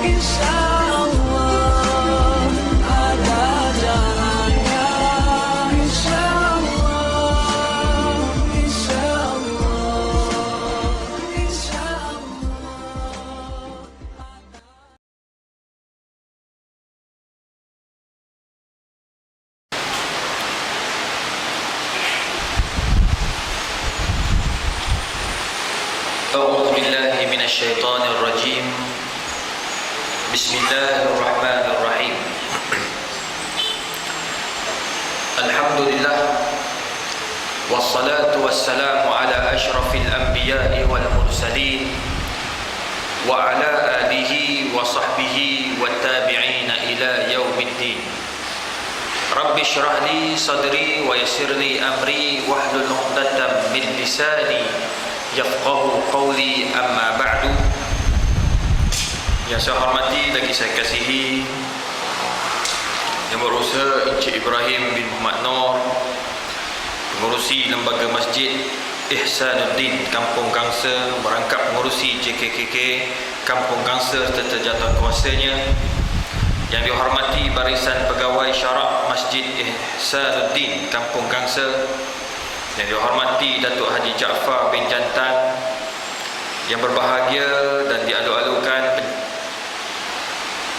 insyaallah ada jalannya, insyaallah, insyaallah, insyaallah. أعوذ بالله من الشيطان الرجيم. بسم الله الرحمن الرحيم. الحمد لله والصلاة والسلام على أشرف الأنبياء والمرسلين وعلى آله وصحبه والتابعين إلى يوم الدين. رب اشرح لي صدري ويسر لي أمري واحلل عقدة من لساني yafqahu qawli, amma ba'du. Yang saya hormati lagi saya kasihi Yang berusaha Encik Ibrahim bin Muhammad Nur, mengurusi lembaga masjid Ihsanuddin Kampung Gangsa, merangkap mengurusi JKKK Kampung Gangsa serta jawatankuasanya. Yang dihormati barisan pegawai syarak Masjid Ihsanuddin Kampung Gangsa, yang dihormati Datuk Haji Jaafar bin Jantan, yang berbahagia dan dialu-alukan,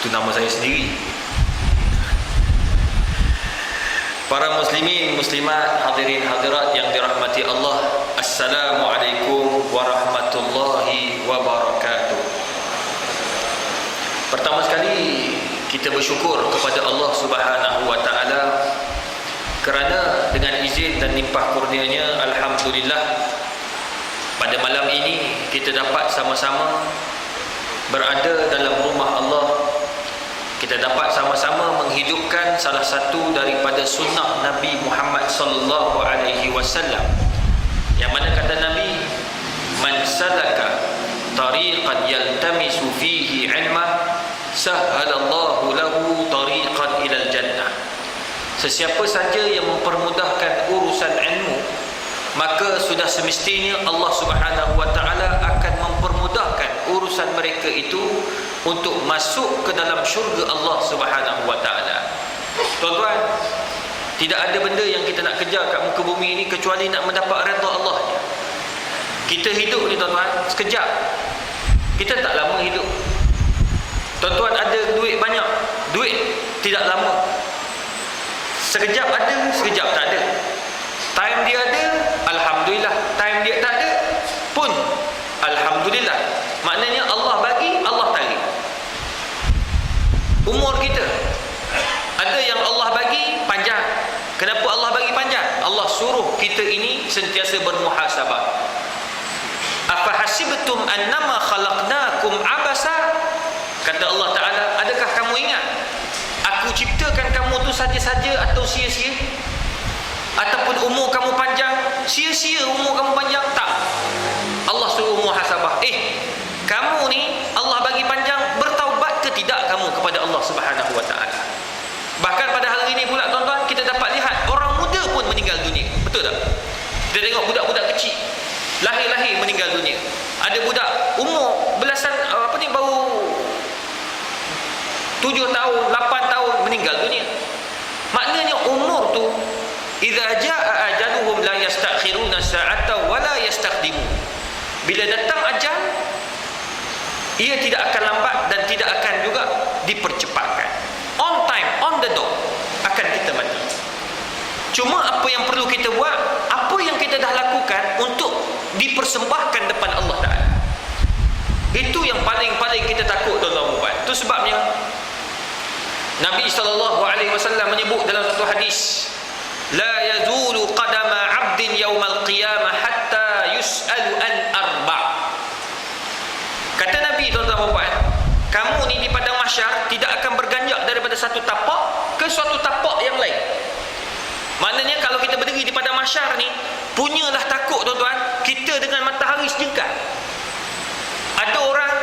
itu nama saya sendiri, para muslimin, muslimat, hadirin hadirat yang dirahmati Allah. Assalamualaikum warahmatullahi wabarakatuh. Pertama sekali kita bersyukur kepada Allah Subhanahu wa taala kerana dengan izin dan limpah kurnianya, alhamdulillah, pada malam ini kita dapat sama-sama berada dalam rumah Allah. Kita dapat sama-sama menghidupkan salah satu daripada sunnah Nabi Muhammad sallallahu alaihi wasallam, yang mana kata Nabi, man salaka tariqan yaltamisu fihi ilma sahhalallahu lahu tariqan ilal jannah. Sesiapa saja yang mempermudahkan urusan ilmu, maka sudah semestinya Allah Subhanahu wa taala akan mempermudahkan urusan mereka itu untuk masuk ke dalam syurga Allah Subhanahu wa taala. Tuan-tuan, tidak ada benda yang kita nak kejar kat muka bumi ini kecuali nak mendapat redha Allah. Kita hidup ni tuan-tuan sekejap. Kita tak lama hidup. Tuan-tuan ada duit banyak, duit tidak lama. Sekejap ada, sekejap tak ada. Time dia ada, alhamdulillah. Time dia tak ada pun alhamdulillah. Maknanya Allah bagi, Allah tarik. Umur kita, ada yang Allah bagi panjang. Kenapa Allah bagi panjang? Allah suruh kita ini sentiasa bermuhasabah. Afa hasibtum annama khalaqnakum abasa? Kata Allah Ta'ala, adakah kamu ingat aku ciptakan kamu tu saja-saja atau sia-sia? Ataupun umur kamu panjang, sia-sia umur kamu panjang? Tak. Allah suruh muhasabah. Kamu ni Allah bagi panjang, bertaubat ke tidak kamu kepada Allah Subhanahu wa taala? Bahkan pada hari ini pula tuan-tuan, kita dapat lihat orang muda pun meninggal dunia. Betul tak? Kita tengok budak-budak kecil lahir-lahir meninggal dunia. Ada budak umur belasan baru 7 tahun, 8 tahun meninggal dunia. Maknanya umur tu, idza jaa ajaluhum la yastakhiruna sa'atan wa la yastaqdimun. Bila datang ajal, ia tidak akan lambat dan tidak akan juga dipercepatkan. On time, on the dot akan kita mati. Cuma apa yang perlu kita buat, apa yang kita dah lakukan untuk dipersembahkan depan Allah Ta'ala. Itu yang paling-paling kita takut tuan-tuan buat. Itu sebabnya Nabi SAW menyebut dalam satu hadis, la yazulu qadama 'abdin yaumal qiyamah hatta yus'alu an arba'. Kata Nabi tuan-tuan puan, kamu ni di padang mahsyar tidak akan berganjak daripada satu tapak ke suatu tapak yang lain. Maknanya kalau kita berdiri di padang mahsyar ni, punyalah takut tuan-tuan, kita dengan matahari sejengkal. Ada orang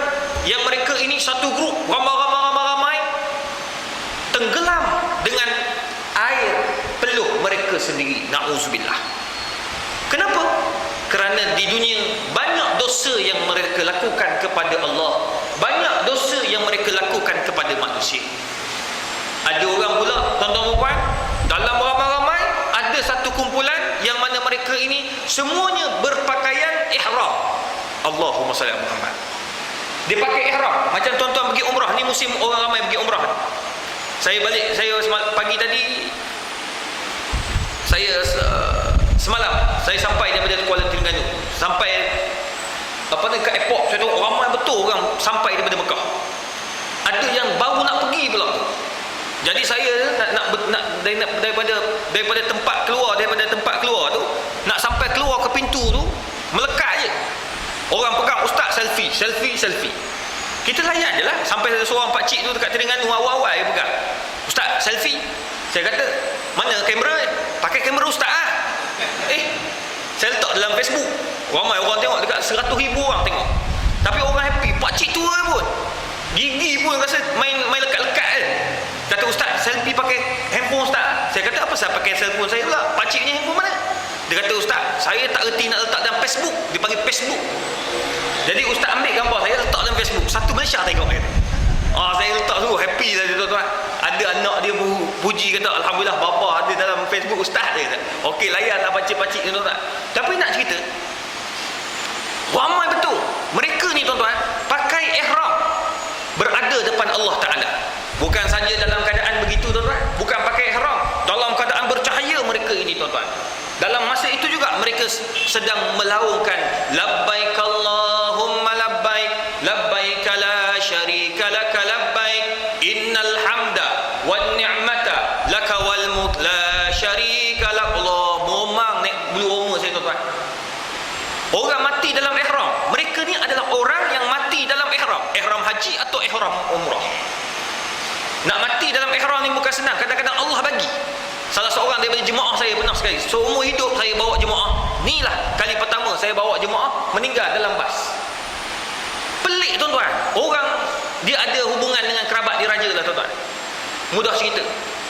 yang mereka ini satu grup, ramai-ramai tenggelam dengan air peluh mereka sendiri. Na'udzubillah. Kenapa? Kerana di dunia banyak dosa yang mereka lakukan kepada Allah, banyak dosa yang mereka lakukan semuanya berpakaian ihram. Allahumma salli ala Muhammad. Dia pakai ihram. Macam tuan-tuan pergi umrah, ni musim orang ramai pergi umrah. Saya pagi tadi, semalam saya sampai daripada Kuala Terengganu, sampai dekat airport. Saya tengok ramai betul orang sampai daripada Mekah. Ada yang baru nak pergi pula. Jadi saya nak daripada tempat keluar tu, nak sampai keluar ke pintu tu, melekat je. Orang pegang ustaz selfie. Kita layan je lah. Sampai ada seorang pakcik tu dekat Terengganu awal-awal dia pegang. Ustaz selfie. Saya kata, mana kamera? Pakai kamera ustaz lah. Saya letak dalam Facebook. Ramai orang tengok, dekat 100,000 orang tengok. Tapi orang happy. Pakcik tua pun, gigi pun rasa main lekat-lekat je. Kata ustaz selfie pakai handphone ustaz. Saya kata, apa saya pakai handphone saya pula? Pakcik ni handphone mana? Dia kata, ustaz saya tak erti nak letak dalam Facebook. Dia panggil Facebook. Jadi ustaz ambil gambar saya, letak dalam Facebook. Satu Malaysia tengok dia. Saya letak tu, happy lah tuan-tuan. Ada anak dia puji, kata alhamdulillah bapa ada dalam Facebook ustaz dia. Okey, layanlah pakcik-pakcik ni tuan-tuan. Tapi nak cerita, ramai betul mereka ni tuan-tuan pakai ihram, berada depan Allah Ta'ala. Bukan saja dalam keadaan begitu tuan-tuan, bukan pakai ihram, dalam keadaan bercahaya mereka ini tuan-tuan. Dalam masa itu juga mereka sedang melaungkan labbaik Allahumma labbaik, labbaik la syarika laka labbaik, innal hamda wan ni'mata laka wal mulk la syarika lak. Allah, memang naik bulu roma saya tuan-tuan. Orang mati dalam ihram, mereka ni adalah orang yang mati dalam ihram. Ihram haji atau ihram umrah. Nak mati dalam ihram ni bukan senang. Kadang-kadang Allah bagi. Salah seorang daripada jemaah saya pernah sekali, seumur hidup saya bawa jemaah, ni lah kali pertama saya bawa jemaah meninggal dalam bas. Pelik tuan-tuan. Orang dia ada hubungan dengan kerabat diraja lah tuan-tuan. Mudah cerita,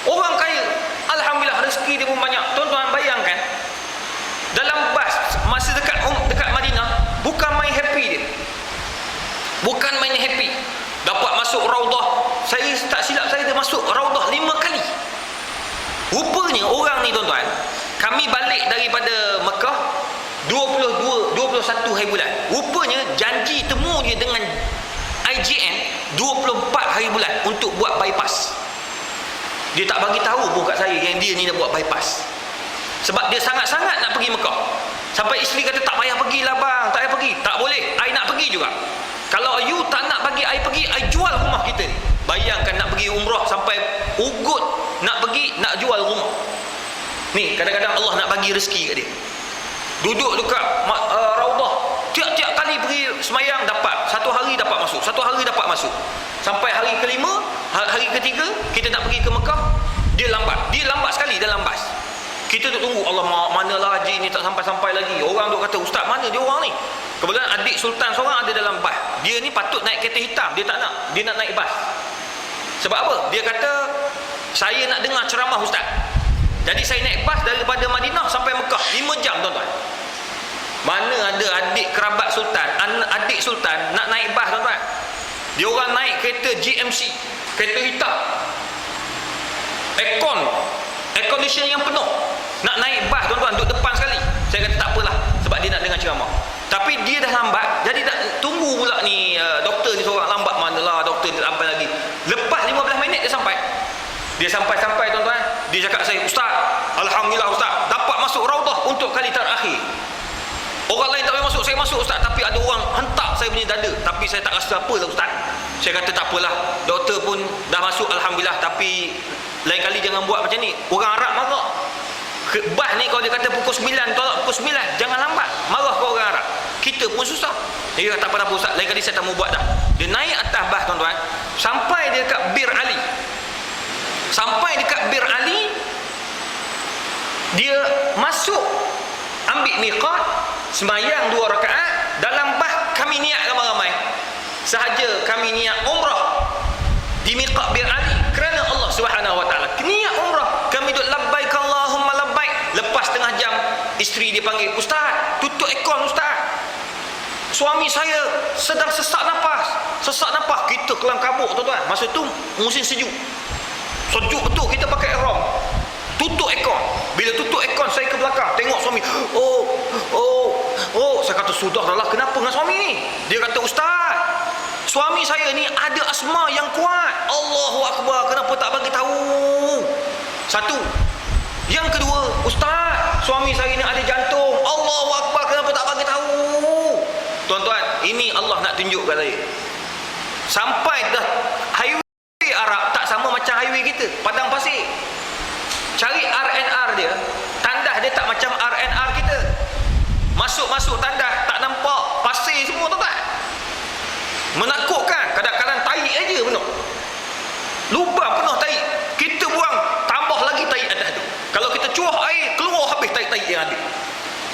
orang kaya, alhamdulillah rezeki dia pun banyak. Tuan-tuan bayangkan, dalam bas masa dekat Madinah, bukan main happy dia. Bukan main happy. Dapat masuk Raudah. Saya tak silap saya, dia masuk Raudah 5 kali. Rupanya orang ni tuan-tuan, kami balik daripada Mekah 21 hari bulan. Rupanya janji temu dia dengan IJN 24 hari bulan untuk buat bypass. Dia tak bagi tahu pun kat saya yang dia ni nak buat bypass. Sebab dia sangat-sangat nak pergi Mekah. Sampai isteri kata, tak payah pergilah bang, tak payah pergi. Tak boleh, I nak pergi juga. Kalau you tak nak bagi I pergi, I jual rumah kita ni. Bayangkan nak pergi umrah sampai ugut, nak pergi, nak jual rumah. Ni kadang-kadang Allah nak bagi rezeki kat dia. Duduk dekat Raudah, tiap-tiap kali pergi semayang dapat, satu hari dapat masuk, satu hari dapat masuk. Sampai hari kelima, hari ketiga kita nak pergi ke Mekah, dia lambat sekali dalam bas. Kita duk tunggu, Allah manalah haji ni tak sampai-sampai lagi. Orang duk kata, ustaz mana dia orang ni? Kebetulan adik sultan seorang ada dalam bas. Dia ni patut naik kereta hitam, dia tak nak. Dia nak naik bas. Sebab apa? Dia kata, saya nak dengar ceramah ustaz. Jadi saya naik bas daripada Madinah sampai Mekah 5 jam tuan-tuan. Mana ada adik kerabat sultan, adik sultan nak naik bas tuan-tuan. Dia orang naik kereta GMC, kereta hitam, air condition yang penuh, nak naik bas tuan-tuan, duduk depan sekali. Saya kata tak apalah, sebab dia nak dengar ceramah. Tapi dia dah lambat, jadi tak tunggu pula ni doktor ni seorang. Lambat manalah doktor, dia sampai lagi. Lepas 15 minit dia sampai. Dia sampai tuan-tuan, dia cakap saya, ustaz, alhamdulillah ustaz, dapat masuk Raudah untuk kali terakhir. Orang lain tak boleh masuk, saya masuk ustaz. Tapi ada orang hentak saya punya dada, tapi saya tak rasa apa lah ustaz. Saya kata tak apalah, doktor pun dah masuk alhamdulillah. Tapi lain kali jangan buat macam ni. Orang Arab marah. Bas ni kalau dia kata pukul 9, tolak pukul 9, jangan lambat. Marah ke orang Arab. Kita pun susah. Dia kata tak apa-apa ustaz, lain kali saya tak mau buat dah. Dia naik atas bas tuan-tuan, sampai dia dekat Bir Ali. Sampai dekat Bir Ali, dia masuk, ambil miqat, semayang 2 rakaat. Dalam bas kami niat ramai-ramai, sahaja kami niat umrah di miqat Bir Ali kerana Allah Subhanahu Wa Taala. Niat umrah, kami duduk labbaik Allahumma labbaik. Lepas setengah jam, isteri dia panggil, ustaz, tutup aircon ustaz, suami saya sedang sesak nafas. Kita kelam kabut tuan-tuan. Masa tu musim sejuk betul, kita pakai ihram. tutup aircon. Bila tutup aircon, saya ke belakang tengok suami. Saya kata, sudahlah, kenapa dengan suami ni? Dia kata, ustaz, suami saya ni ada asma yang kuat. Allahu Akbar, kenapa tak bagi tahu? Satu. Yang kedua, ustaz, suami saya ni ada jantung. Allahu Akbar, kenapa tak bagi tahu? Tuan-tuan, ini Allah nak tunjuk kat saya. Sampai dah highway Arab tak sama macam highway kita, padang pasir. Cari RNR dia, tandas dia tak macam RNR kita. Masuk tandas tak nampak pasir semua, tuan-tuan. Menakutkan. Kadang-kadang tahi aja penuh. Lubang penuh tahi. Kita buang, tambah lagi tahi atas tu. Kalau kita cuah air, keluar habis tahi-tahi yang ada.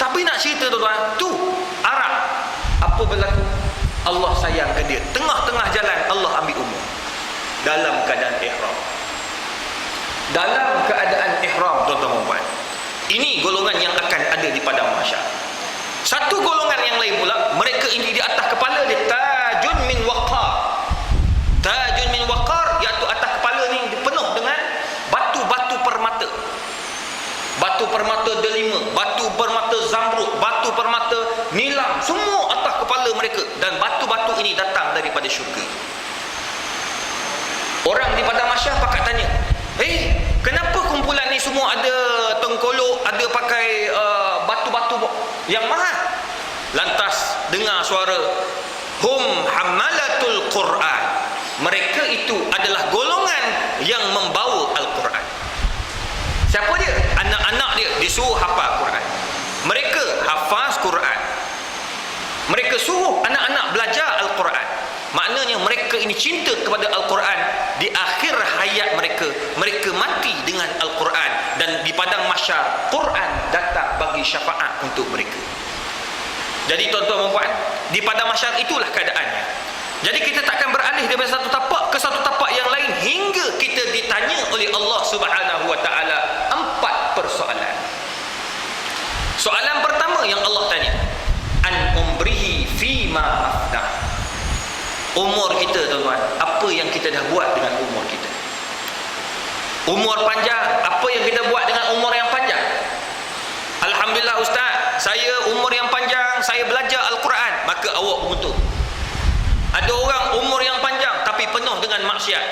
Tapi nak cerita, tuan-tuan, tu Arab. Apa berlaku? Allah sayangkan dia. Tengah-tengah jalan Allah ambil umur. Dalam keadaan ihram. Dalam keadaan ihram, tuan-tuan dan puan. Ini golongan yang akan ada di padang mahsyar. Satu golongan yang lain pula, mereka ini di atas kepala dia tajun min waqar. Tajun min waqar, iaitu atas kepala ni penuh dengan batu-batu permata. Batu permata delima, batu permata zamrud, batu permata nilam, semua atas kepala mereka. Dan batu-batu ini datang daripada syurga. Orang di padang mahsyar pakat tanya, kenapa kumpulan ni semua ada tengkolok, ada pakai batu-batu yang mahal? Lantas dengar suara, hum hammalatul Quran. Mereka itu adalah golongan yang membawa Al-Quran. Siapa dia? Anak-anak dia disuruh hafal Quran. Mereka hafaz Quran. Mereka suruh anak-anak belajar Al-Quran. Maknanya mereka ini cinta kepada Al-Quran. Di akhir hayat mereka, mereka mati dengan Al-Quran. Dan di padang mahsyar, Quran datang bagi syafaat untuk mereka. Jadi tuan-tuan dan puan, di padang mahsyar itulah keadaannya. Jadi kita takkan beralih daripada satu tapak ke satu tapak yang lain hingga kita ditanya oleh Allah Subhanahu wa taala 4 persoalan. Soalan pertama yang Allah tanya, an umrihi fima afna. Umur kita, tuan-tuan, apa yang kita dah buat dengan umur kita? Umur panjang, apa yang kita buat dengan umur yang panjang? Alhamdulillah ustaz, saya umur yang panjang, saya belajar Al-Quran, maka awak beruntung. Ada orang umur yang panjang tapi penuh dengan maksiat.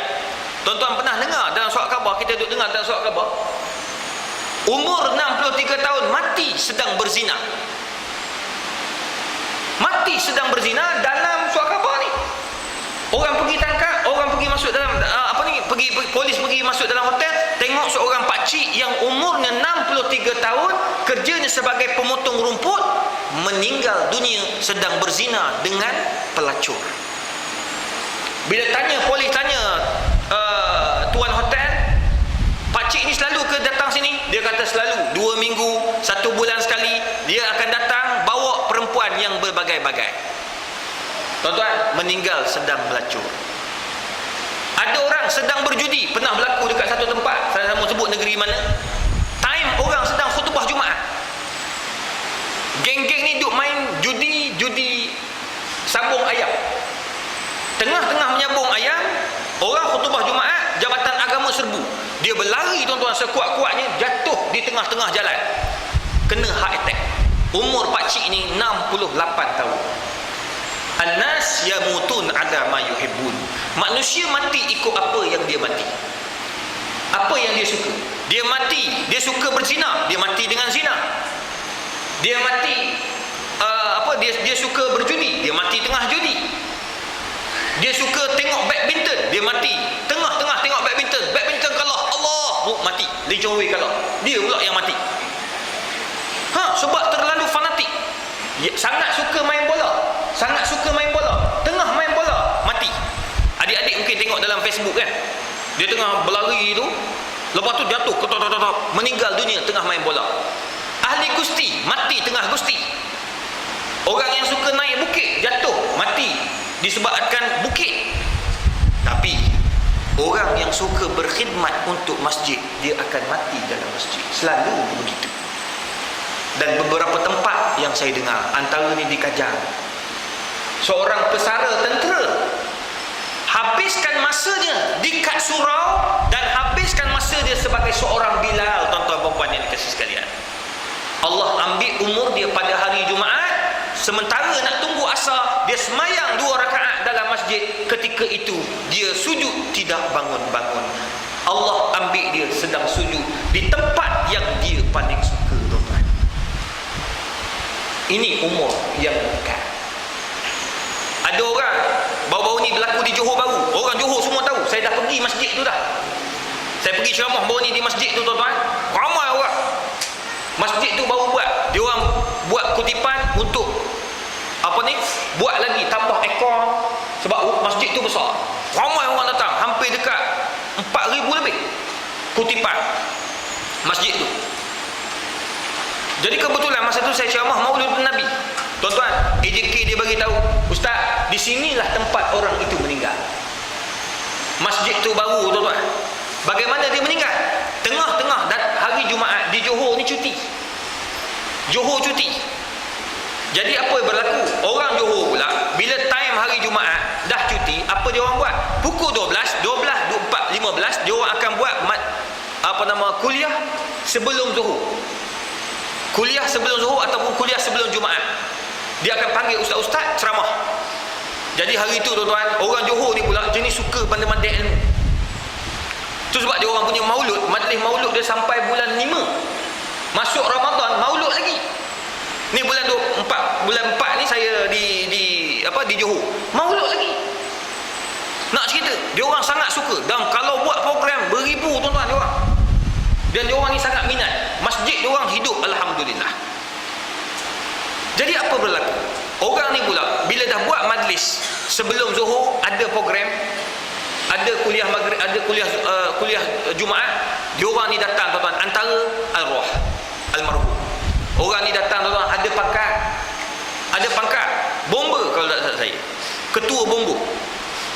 Tuan-tuan pernah dengar dalam surat khabar, kita duduk dengar dalam surat khabar, umur 63 tahun mati sedang berzina. Mati sedang berzina dalam surat khabar ni. Orang pergi tangkap, orang pergi masuk dalam polis pergi masuk dalam hotel, tengok seorang pakcik yang umurnya 63 tahun, kerjanya sebagai pemotong rumput, meninggal dunia sedang berzina dengan pelacur. Bila polis tanya tuan hotel, pakcik ni selalu ke datang sini? Dia kata selalu, 2 minggu, 1 bulan sekali dia akan datang bawa perempuan yang berbagai-bagai. Tuan-tuan, meninggal sedang pelacur. Ada orang sedang berjudi, pernah berlaku dekat satu tempat, saya tak mau sebut negeri mana. Time orang sedang khutbah Jumaat, geng-geng ni duk main judi sambung ayam. Tengah-tengah menyambung ayam, orang khutbah Jumaat, Jabatan Agama serbu. Dia berlari, tuan-tuan, sekuat-kuatnya, jatuh di tengah-tengah jalan, kena heart attack. Umur pakcik ni 68 tahun. An-nas yamutun ala ma yuhibbun. Manusia mati ikut apa yang dia mati. Apa yang dia suka. Dia mati, dia suka berzina, dia mati dengan zina. Dia mati dia suka berjudi, dia mati tengah judi. Dia suka tengok badminton, dia mati tengah-tengah tengok badminton kalah, Allah, mati. Lee Chong Wei kalah, dia pula yang mati. Sebab terlalu fanatik. Sangat suka main bola, tengah main bola mati. Adik-adik mungkin tengok dalam Facebook kan, dia tengah berlari tu, lepas tu jatuh, meninggal dunia tengah main bola. Ahli gusti mati tengah gusti. Orang yang suka naik bukit jatuh mati disebabkan bukit. Tapi orang yang suka berkhidmat untuk masjid, dia akan mati dalam masjid. Selalu begitu. Dan beberapa tempat yang saya dengar, antara ni di Kajang, seorang pesara tentera habiskan masanya di kat surau dan habiskan masa dia sebagai seorang Bilal, tuan-tuan Sementara nak tunggu asar, dia semayang 2 rakaat dalam masjid. Ketika itu dia sujud tidak bangun-bangun. Allah ambil dia sedang sujud di tempat yang dia paling suka, tuan-tuan. Ini umur yang dekat. Ada orang baru-baru ni berlaku di Johor baru. Orang Johor semua tahu. Saya dah pergi masjid tu dah. Saya pergi ceramah baru ni di masjid tu, tuan-tuan. Ramai orang. Masjid tu baru buat. Dia orang buat kutipan untuk buat lagi tambah ekor, sebab masjid tu besar. Ramai orang datang, hampir dekat 4,000 lebih kutipan masjid tu. Jadi kebetulan masa tu saya ceramah Maulid Nabi. Tuan-tuan, AJK dia bagi tahu, "Ustaz, di sinilah tempat orang itu meninggal." Masjid tu baru, tuan-tuan. Bagaimana dia meninggal? Tengah-tengah hari Jumaat di Johor ni cuti. Johor cuti. Jadi apa yang berlaku? Orang Johor pula bila time hari Jumaat dah cuti, apa dia orang buat? Pukul 12, 4, 15 dia orang akan buat kuliah sebelum Zuhur. Kuliah sebelum Zuhur ataupun kuliah sebelum Jumaat. Dia akan panggil ustaz-ustaz ceramah. Jadi hari itu, tuan-tuan, orang Johor ni pula jenis suka pandai-pandai ilmu. Itu sebab dia orang punya maulud, majlis maulud dia sampai bulan 5. Masuk Ramadan, maulud lagi. Ni bulan 4 ni saya di Johor. Maulud lagi. Nak cerita, dia orang sangat suka, dan kalau buat program beribu, tuan-tuan, dia orang. Dan dia orang ni sangat minat. Masjid dia orang hidup, alhamdulillah. Jadi apa berlaku? Orang ni pula bila dah buat majlis sebelum Zuhur, ada program, ada kuliah maghrib, ada kuliah Jumaat, dia orang ni datang, tuan-tuan, antara arwah almarhum. Orang ni datang, tuan-tuan, ada pangkat bomba kalau tak salah saya. Ketua bomba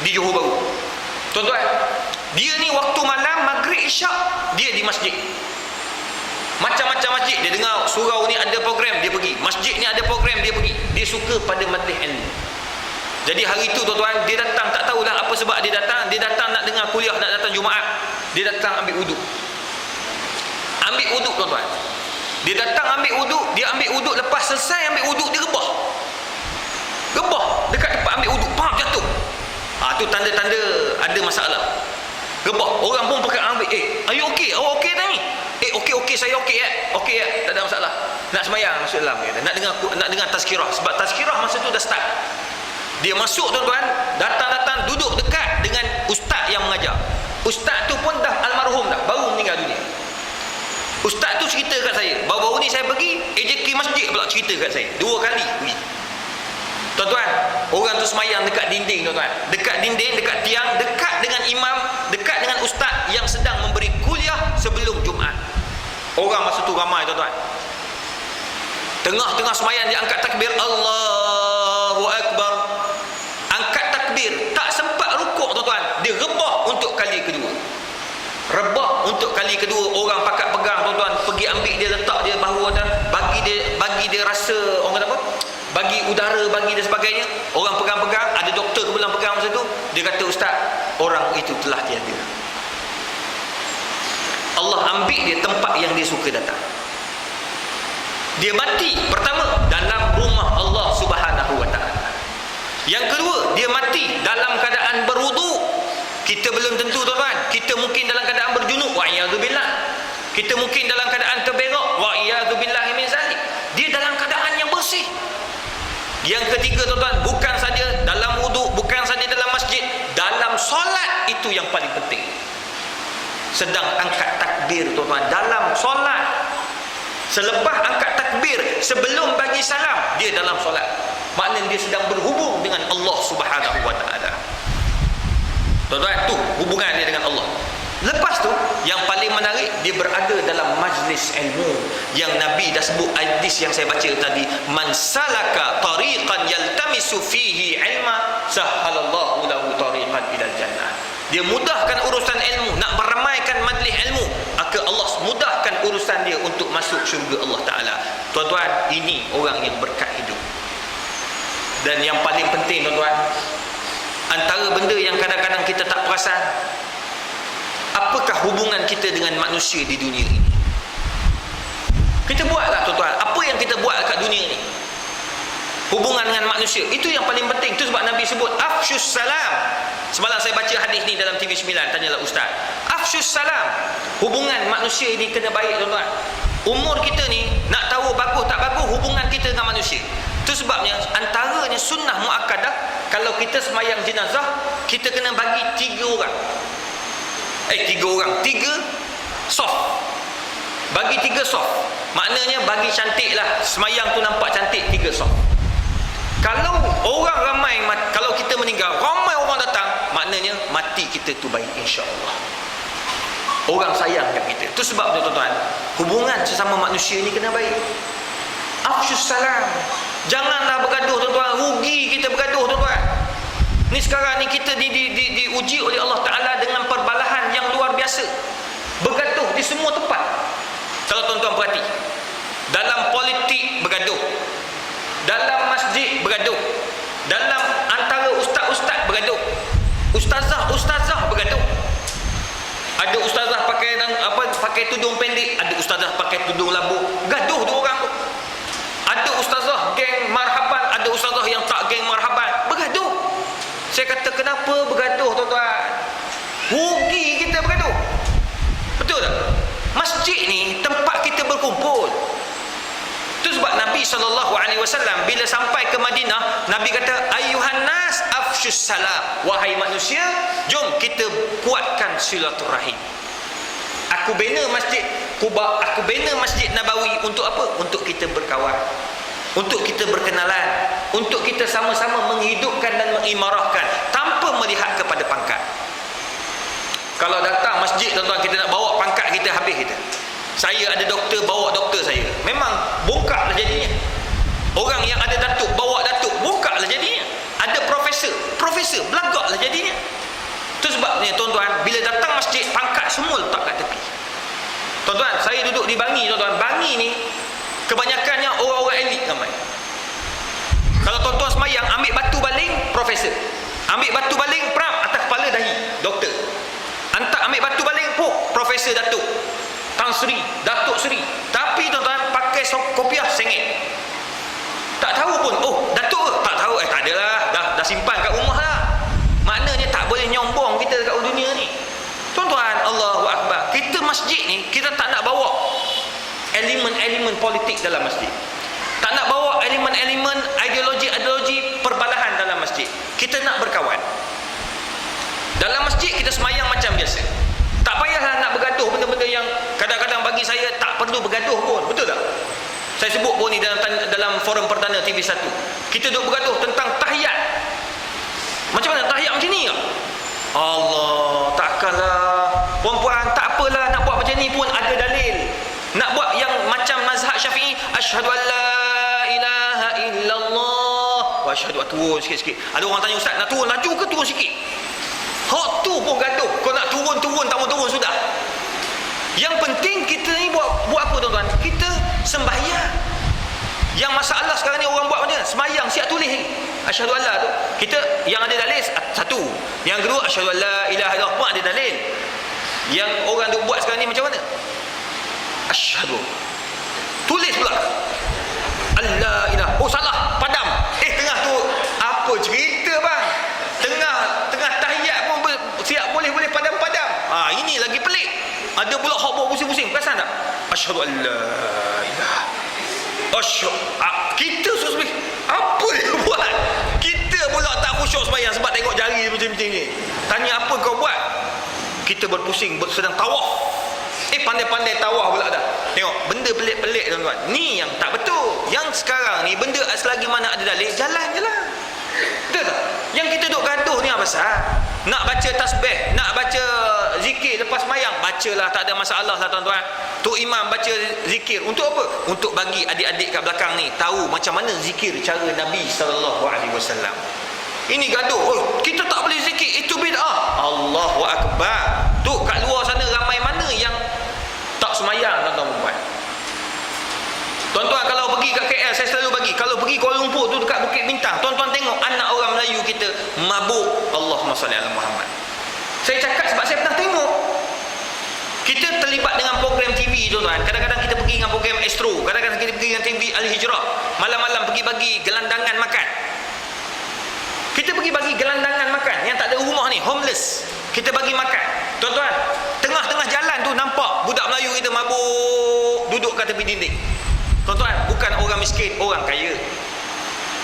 di Johor Bahru. Tuan-tuan, dia ni waktu malam maghrib isyak dia di masjid. Macam-macam masjid dia dengar surau ni ada program dia pergi. Masjid ni ada program dia pergi. Dia suka pada majlis ilmu. Jadi hari itu, tuan-tuan, dia datang tak tahulah apa sebab dia datang. Dia datang nak dengar kuliah, nak datang Jumaat. Dia datang ambil wuduk. Ambil wuduk, tuan-tuan. Dia datang ambil wuduk, dia ambil wuduk, lepas selesai ambil wuduk dia rebah. Rebah dekat tempat ambil wuduk, pam jatuh. Tu tanda-tanda ada masalah. Rebah. Orang pun pakai ambil, are you okay? Awak okay tak ni? Okey, saya okey okey tak ada masalah. Nak sembahyang masuk dalam dia. Nak dengar tazkirah, sebab tazkirah masa tu dah start. Dia masuk, tuan-tuan, datang duduk dekat dengan ustaz yang mengajar. Ustaz tu pun dah almarhum dah, baru meninggal dunia. Ustaz tu cerita kat saya, baru-baru ni saya pergi AJK masjid pula cerita kat saya 2 kali pergi. Tuan-tuan, orang tu semayang dekat dinding, tuan-tuan. Dekat dinding, dekat tiang, dekat dengan imam, dekat dengan ustaz yang sedang memberi kuliah sebelum Jumaat. Orang masa tu ramai, tuan-tuan. Tengah-tengah semayang dia angkat takbir, Allahu Akbar. Angkat takbir, tak sempat rukuk, tuan-tuan. Dia rebah untuk kali kedua. Rebah untuk kali kedua, orang pakat pegang, tuan-tuan, pergi ambil dia, letak dia bahu atas, bagi dia rasa, orang kata apa? Bagi udara, bagi dia sebagainya. Orang pegang-pegang, ada doktor kebetulan pegang masa tu. Dia kata, ustaz, orang itu telah tiada. Allah ambil dia tempat yang dia suka datang. Dia mati pertama dalam rumah Allah Subhanahu wa taala. Yang kedua, dia mati dalam keadaan berwuduk. Kita belum tentu, tuan-tuan. Kita mungkin dalam keadaan berjunub, wa iyadzubillah. Kita mungkin dalam keadaan terberak, wa iyadzubillahi min zalik. Dia dalam keadaan yang bersih. Yang ketiga, tuan-tuan, bukan saja dalam wuduk, bukan saja dalam masjid, dalam solat itu yang paling penting. Sedang angkat takbir, tuan-tuan, dalam solat. Selepas angkat takbir, sebelum bagi salam, dia dalam solat. Maknanya dia sedang berhubung dengan Allah Subhanahu wa taala. Tuan-tuan, tu hubungan dia dengan Allah. Lepas tu, yang paling menarik, dia berada dalam majlis ilmu yang Nabi dah sebut hadis yang saya baca tadi, man salaka tariqan yaltamisu fihi ilma sahhalallahu lahu tariqan ilal jannah. Dia mudahkan urusan ilmu, nak meramaikan majlis ilmu, maka Allah mudahkan urusan dia untuk masuk syurga Allah Taala. Tuan-tuan, ini orang yang berkat hidup. Dan yang paling penting, tuan-tuan, antara benda yang kadang-kadang kita tak perasan, apakah hubungan kita dengan manusia di dunia ini? Kita buatlah, tuan-tuan, apa yang kita buat kat dunia ini. hubungan dengan manusia. Itu yang paling penting. Itu sebab Nabi sebut afsyus salam. Semalam saya baca hadis ni dalam TV 9, tanyalah ustaz. Afsyus salam. Hubungan manusia ini kena baik, tuan-tuan. Umur kita ni nak tahu bagus tak bagus hubungan kita dengan manusia. Itu sebabnya antaranya sunnah muakkadah, kalau kita semayang jenazah, kita kena bagi 3 orang. 3 soft. Bagi 3 soft. Maknanya bagi cantik lah. Semayang tu nampak cantik, 3 soft. Kalau orang ramai, kalau kita meninggal, ramai orang datang, maknanya mati kita tu baik, insya-Allah. Orang sayang kat kita. Itu sebab tu, tuan-tuan, hubungan sesama manusia ni kena baik. Afsyus salam. Janganlah bergaduh, tuan-tuan. Rugi kita bergaduh, tuan-tuan. Ni sekarang ni kita diuji oleh Allah Ta'ala dengan perbalahan yang luar biasa. Bergaduh di semua tempat. Kalau tuan-tuan perhati, dalam politik bergaduh, dalam masjid bergaduh, dalam antara ustaz-ustaz bergaduh, ustazah bergaduh. Ada ustazah pakai tudung pendek, ada ustazah pakai tudung labu, gaduh 2 orang tu. Ada ustazah geng marhaban, ada ustazah yang tak geng marhaban, bergaduh. Saya kata, kenapa bergaduh, tuan-tuan? Rugi kita bergaduh. Betul tak? Masjid ni tempat kita berkumpul. Itu sebab Nabi SAW bila sampai ke Madinah, Nabi kata, ayyuhan nas afsyus salam. Wahai manusia, jom kita kuatkan silaturahim. Aku bina masjid Quba, aku bina masjid Nabawi untuk apa? Untuk kita berkawan, untuk kita berkenalan, untuk kita sama-sama menghidupkan dan mengimarahkan tanpa melihat kepada pangkat. Kalau datang masjid, tuan-tuan, kita nak bawa pangkat kita, habis kita. Saya ada doktor, bawa doktor saya. Memang bongkaklah jadinya. Orang yang ada datuk, bawa datuk, bongkaklah jadinya. Ada profesor, belagaklah jadinya. Itu sebabnya, tuan-tuan, bila datang masjid, pangkat semua letak kat tepi. Tuan-tuan, saya duduk di Bangi, tuan-tuan. Bangi ni kebanyakannya orang-orang elit ramai. Kalau tuan-tuan semayang, ambil batu baling, profesor. Ambil batu baling, pram, atas kepala dahi, doktor. Antak ambil batu baling, profesor datuk, Tan Sri, Datuk Sri. Tapi tuan-tuan, pakai kopiah sengit. Tak tahu pun, datuk ke? Tak tahu, tak adalah, dah simpan kat rumah lah. Maknanya tak boleh nyombong kita dekat dunia ni. Tuan-tuan, Allahu Akbar. Kita masjid ni, kita tak nak bawa elemen-elemen politik dalam masjid. Tak nak bawa elemen-elemen ideologi perbalahan dalam masjid. Kita nak berkawan. Dalam masjid kita semayang macam biasa. Tak payahlah nak bergaduh benda-benda yang kadang-kadang bagi saya tak perlu bergaduh pun. Betul tak? Saya sebut pun ni dalam forum perdana TV1. Kita duk bergaduh tentang tahiyat. Macam mana tahiyat macam ni? Allah, takkanlah. Puan-puan, tak apalah, nak buat macam ni pun ada dalil. Nak buat yang macam mazhab Syafi'i, asyhadu an la ilaha illallah wa asyhadu, turun sikit-sikit. Ada orang tanya, ustaz, nak turun laju ke turun sikit? Hak tu pun gaduh. Kau nak turun, tak mau turun sudah. Yang penting kita ni buat apa, tuan-tuan? Kita sembahyang. Yang masalah sekarang ni orang buat macam mana? Sembahyang siap tulis ni. Asyhadu an la tu. Kita yang ada dalil satu. Yang kedua, asyhadu an la ilaha illallah pun ada dalil. Yang orang duk buat sekarang ni macam mana? Asyhadu. Tulis pula. Allah ilah. Salah, padam. Tengah tu apa cerita bang? Tengah tahiyat pun siap boleh padam-padam. Ini lagi pelik. Ada pula hak buat pusing-pusing. Perasan tak? Asyhadu an la ilaha. Kita susah. Apa dia buat? Kita pula tak khusyuk sembahyang sebab tengok jari macam-macam ni. Tanya apa kau buat? Kita berpusing, sedang tawaf. Pandai-pandai tawaf pula dah. Tengok, benda pelik-pelik, tuan-tuan. Ni yang tak betul. Yang sekarang ni, benda selagi mana ada dalil, jalan je lah. Betul tak? Yang kita duk gaduh ni apa pasal? Nak baca tasbih, nak baca zikir lepas mayang, bacalah, tak ada masalah lah, tuan-tuan. Tok Imam baca zikir untuk apa? Untuk bagi adik-adik kat belakang ni tahu macam mana zikir cara Nabi SAW. Ini gaduh. Kita tak boleh zikir, itu bid'ah. Allahu Akbar. Tu kat luar sana ramai mana yang tak semayang, tuan-tuan. Tuan-tuan, kalau pergi kat KL, saya selalu bagi. Kalau pergi Kuala Lumpur tu dekat Bukit Bintang, tuan-tuan tengok anak orang Melayu kita mabuk. Allahumma salli ala Muhammad. Saya cakap sebab saya pernah tengok. Kita terlibat dengan program TV, tuan-tuan. Kadang-kadang kita pergi pergi dengan program Astro, kadang-kadang kita pergi dengan TV Al-Hijrah, malam-malam pergi bagi gelandangan makan. Kita pergi bagi gelandangan makan yang tak ada rumah ni, homeless. Kita bagi makan. Tuan-tuan, tengah-tengah jalan tu nampak budak Melayu kita mabuk duduk kat tepi dinding. Tuan-tuan, bukan orang miskin, orang kaya.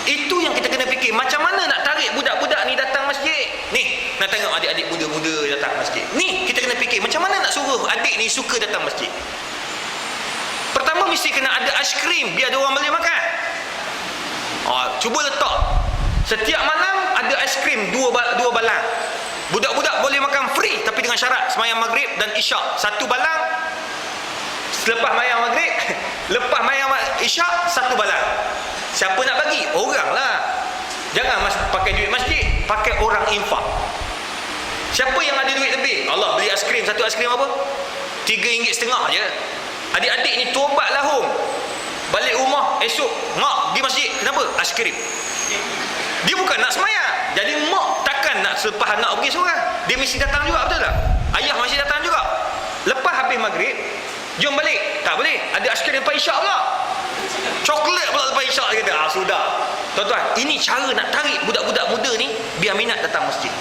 Itu yang kita kena fikir, macam mana nak tarik budak-budak ni datang masjid. Ni, nak tengok adik-adik muda-muda datang masjid. Ni, kita kena fikir macam mana nak suruh adik ni suka datang masjid. Pertama mesti kena ada aiskrim biar dia orang boleh makan. Cuba letak setiap malam ada aiskrim dua balang. Budak-budak boleh makan free, tapi dengan syarat sembahyang maghrib dan isyak satu balang. Selepas sembahyang maghrib, lepas sembahyang isyak satu balang. Siapa nak bagi? Orang lah. Jangan pakai duit masjid, pakai orang infak. Siapa yang ada duit lebih? Allah, beli aiskrim, satu aiskrim apa? RM3.50 je. Adik-adik ni tobat lahum. Balik rumah esok, mak pergi masjid. Kenapa? Aiskrim. Dia bukan nak semayang. Jadi mak takkan nak selepas anak pergi seorang. Dia mesti datang juga, betul tak? Ayah mesti datang juga. Lepas habis maghrib, jom balik. Tak boleh. Ada aiskrim lepas isyak pula. Coklat pula lepas isyak, dia kata. Sudah. Tuan-tuan, ini cara nak tarik budak-budak muda ni biar minat datang masjid.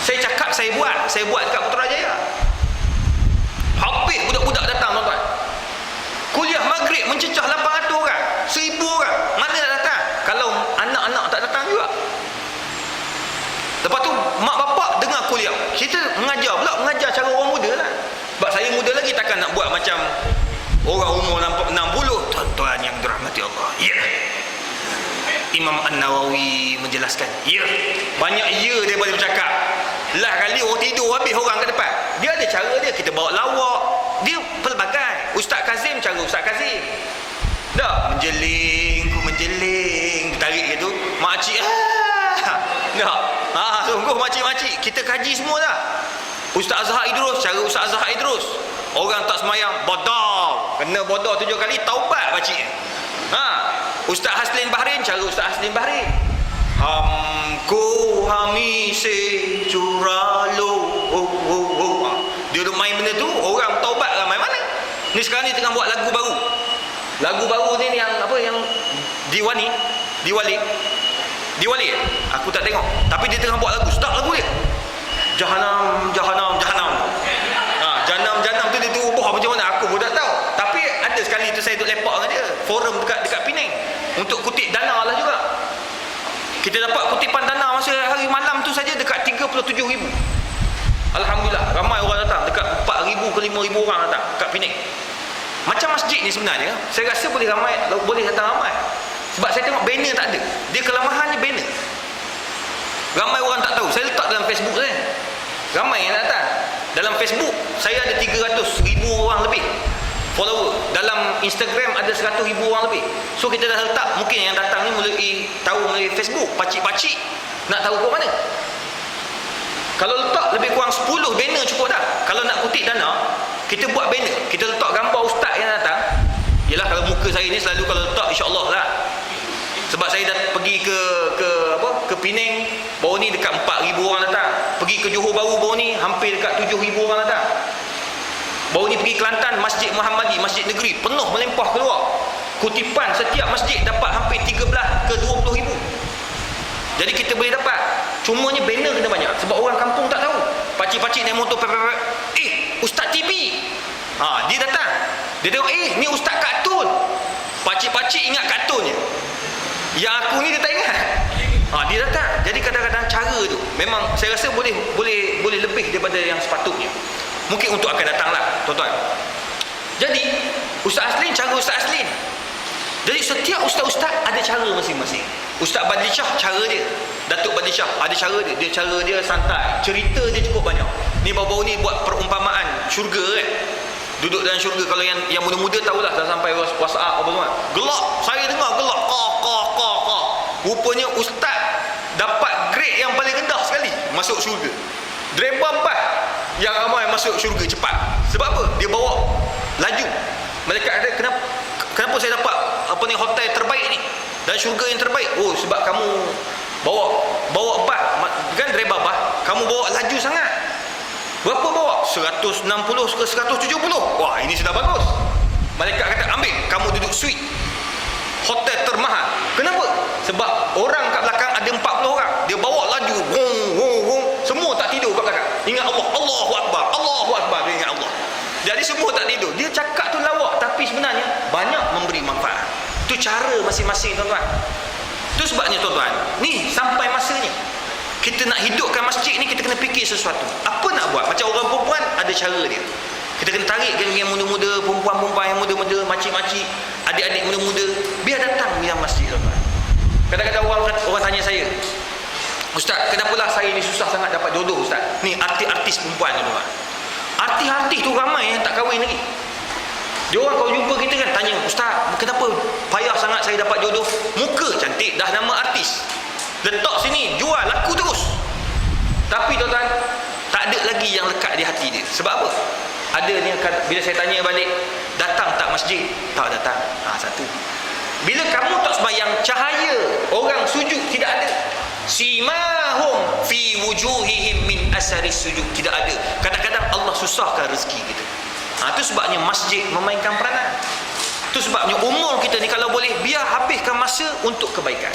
Saya cakap, saya buat dekat Putrajaya. Habis budak-budak datang, tuan-tuan. Kuliah maghrib mencecah 800 orang, 1000 orang. Mana nak datang? Kalau anak-anak tak datang juga. Lepas tu mak bapak dengar kuliah. Kita mengajar cara orang muda lah. Sebab saya muda lagi, takkan nak buat macam orang umur 60. Tuan-tuan yang dirahmati Allah. Ya. Imam An-Nawawi menjelaskan. Ya. Banyak ya daripada bercakap. Lah kali orang tidur habis orang kat depan. Dia ada cara dia. Kita bawa lawak. Dia pelbagai. Ustaz Kazim, cara Ustaz Kazim. Tak, menjeling. Dia tarik gitu. Makcik. Tak. Sungguh makcik-makcik. Kita kaji semua dah. Ustaz Azhar Idrus, cara Ustaz Azhar Idrus. Orang tak semayang, bodoh. Kena bodoh 7 kali, taubat makcik. Ustaz Haslin Bahrin, cara Ustaz Haslin Bahrin. Hamko hamise curalo. Dia duduk main benda tu, orang taubat ramai mana. Ni sekarang ni tengah buat lagu baru. Lagu baru ni yang apa, yang Diwali. Aku tak tengok. Tapi dia tengah buat lagu. Start lagu dia. Jahanam. Jahanam tu dia ubah macam mana aku pun tak tahu. Tapi ada sekali tu saya duduk lepak dengan dia. Forum dekat Penang. Untuk kutip dana lah juga. Kita dapat kutipan dana masa hari malam tu saja dekat 37,000. Alhamdulillah, ramai orang datang. Dekat 4,000 ke 5,000 orang datang kat Penang. Macam masjid ni sebenarnya, saya rasa boleh datang ramai. Sebab saya tengok banner tak ada. Dia kelemahannya banner. Ramai orang tak tahu. Saya letak dalam Facebook saya. Ramai yang datang. Dalam Facebook saya ada 300,000 orang lebih follower. Dalam Instagram ada 100,000 orang lebih. So kita dah letak. Mungkin yang datang ni melalui Facebook. Pacik-pacik nak tahu ke mana. Kalau letak lebih kurang 10 banner cukup dah. Kalau nak kutip dana, kita buat banner. Kita letak gambar ustaz yang datang. Yelah, kalau muka saya ni selalu kalau letak insya-Allah lah. Sebab saya dah pergi ke Penang, baru ni dekat 4,000 orang datang. Pergi ke Johor Bahru baru ni hampir dekat 7,000 orang datang. Baru ni pergi Kelantan, Masjid Muhammadi, Masjid Negeri, penuh melimpah keluar. Kutipan setiap masjid dapat hampir 13 ke 20,000. Jadi kita boleh dapat. Cumanya banner kena banyak. Sebab orang kampung tak tahu. Pakcik-pakcik naik motor, Ustaz TV. Dia datang. Dia tengok, ni Ustaz kartun. Pakcik-pakcik ingat kartun je. Yang aku ni dia tak ingat. Dia datang. Jadi kadang-kadang cara tu memang saya rasa boleh lebih daripada yang sepatutnya. Mungkin untuk akan datang lah, tuan-tuan. Jadi Ustaz Aslin, cara Ustaz Aslin. Jadi setiap ustaz-ustaz ada cara masing-masing. Ustaz Badli Shah cara dia. Datuk Badli Shah ada cara dia. Dia cara dia santai. Cerita dia cukup banyak. Ni baru-baru ni buat perumpamaan syurga kan. Duduk dalam syurga. Kalau yang muda-muda tahulah, dah sampai WhatsApp apa semua. Gelap. Saya dengar gelap. Rupanya ustaz dapat grade yang paling rendah sekali masuk syurga. Driver 4 yang ramai masuk syurga cepat. Sebab apa? Dia bawa laju. Malaikat kata, kenapa saya dapat hotel terbaik ni dan syurga yang terbaik? Sebab kamu bawa bas kan, driver bas, kamu bawa laju sangat. Berapa bawa? 160 ke 170. Wah, ini sudah bagus. Malaikat kata, ambil, kamu duduk suite hotel termahal. Kenapa? Sebab orang kat belakang ada 40 orang. Dia bawa laju, wong, wong, wong. Semua tak tidur kat belakang. Ingat Allah, Allahu Akbar, Allahu Akbar. Dia ingat Allah. Jadi semua tak tidur. Dia cakap tu lawak, tapi sebenarnya banyak memberi manfaat. Itu cara masing-masing, tuan-tuan. Itu sebabnya, tuan-tuan, ni sampai masanya kita nak hidupkan masjid ni, kita kena fikir sesuatu. Apa nak buat? Macam orang perempuan, ada cara dia. Kita kena tarik geng-geng yang muda-muda, perempuan-perempuan yang muda-muda, makcik-makcik, adik-adik muda-muda, biar datang biar masjid, tuan-tuan. Kadang-kadang orang tanya saya, Ustaz, kenapalah saya ni susah sangat dapat jodoh, Ustaz? Ni artis-artis perempuan, tuan-tuan. Artis-artis tu ramai yang tak kahwin lagi. Dia orang kalau jumpa kita kan tanya, Ustaz, kenapa payah sangat saya dapat jodoh? Muka cantik, dah nama artis, letak sini, jual, laku terus. Tapi tuan-tuan, tak ada lagi yang lekat di hati dia. Sebab apa? Ada ni, bila saya tanya balik, datang tak masjid? Tak datang. Satu. Bila kamu tak sembahyang, cahaya orang sujud tidak ada. Simahum fi wujuhihim min asari sujud, tidak ada. Kadang-kadang Allah susahkan rezeki kita. Itu sebabnya masjid memainkan peranan. Itu sebabnya umur kita ni kalau boleh, biar habiskan masa untuk kebaikan.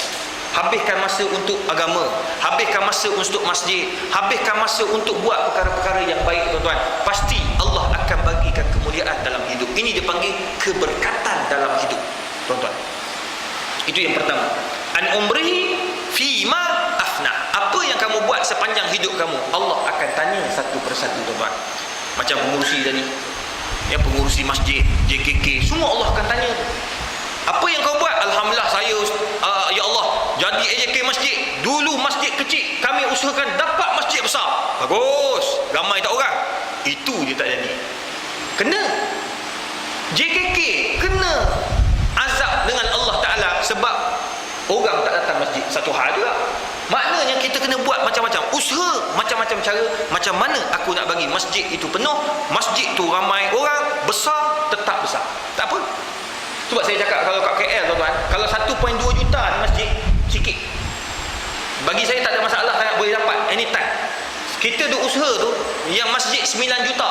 Habiskan masa untuk agama, habiskan masa untuk masjid, habiskan masa untuk buat perkara-perkara yang baik, tuan-tuan. Pasti Allah akan bagikan kemuliaan dalam hidup. Ini dipanggil keberkatan dalam hidup, tuan-tuan. Itu yang pertama. An umrihi fima afna. Apa yang kamu buat sepanjang hidup kamu, Allah akan tanya satu persatu, tuan-tuan. Macam pengurusi tadi, yang pengurusi masjid, JKK, semua Allah akan tanya. Apa yang kau buat? Alhamdulillah saya, ya Allah, jadi AJK masjid. Dulu masjid kecil, kami usahakan dapat masjid besar. Bagus, ramai tak orang. Itu dia tak jadi. Kena JKK, kena azab dengan Allah Ta'ala sebab orang tak datang masjid. Satu hal juga. Maknanya kita kena buat macam-macam usaha, macam-macam cara. Macam mana aku nak bagi masjid itu penuh, masjid tu ramai orang, besar, tetap besar. Tak apa. Sebab saya cakap, kalau kat KL, tuan-tuan, kalau 1.2 juta di masjid, sikit. Bagi saya tak ada masalah sangat, boleh dapat anytime. Kita duk usaha tu, yang masjid 9 juta,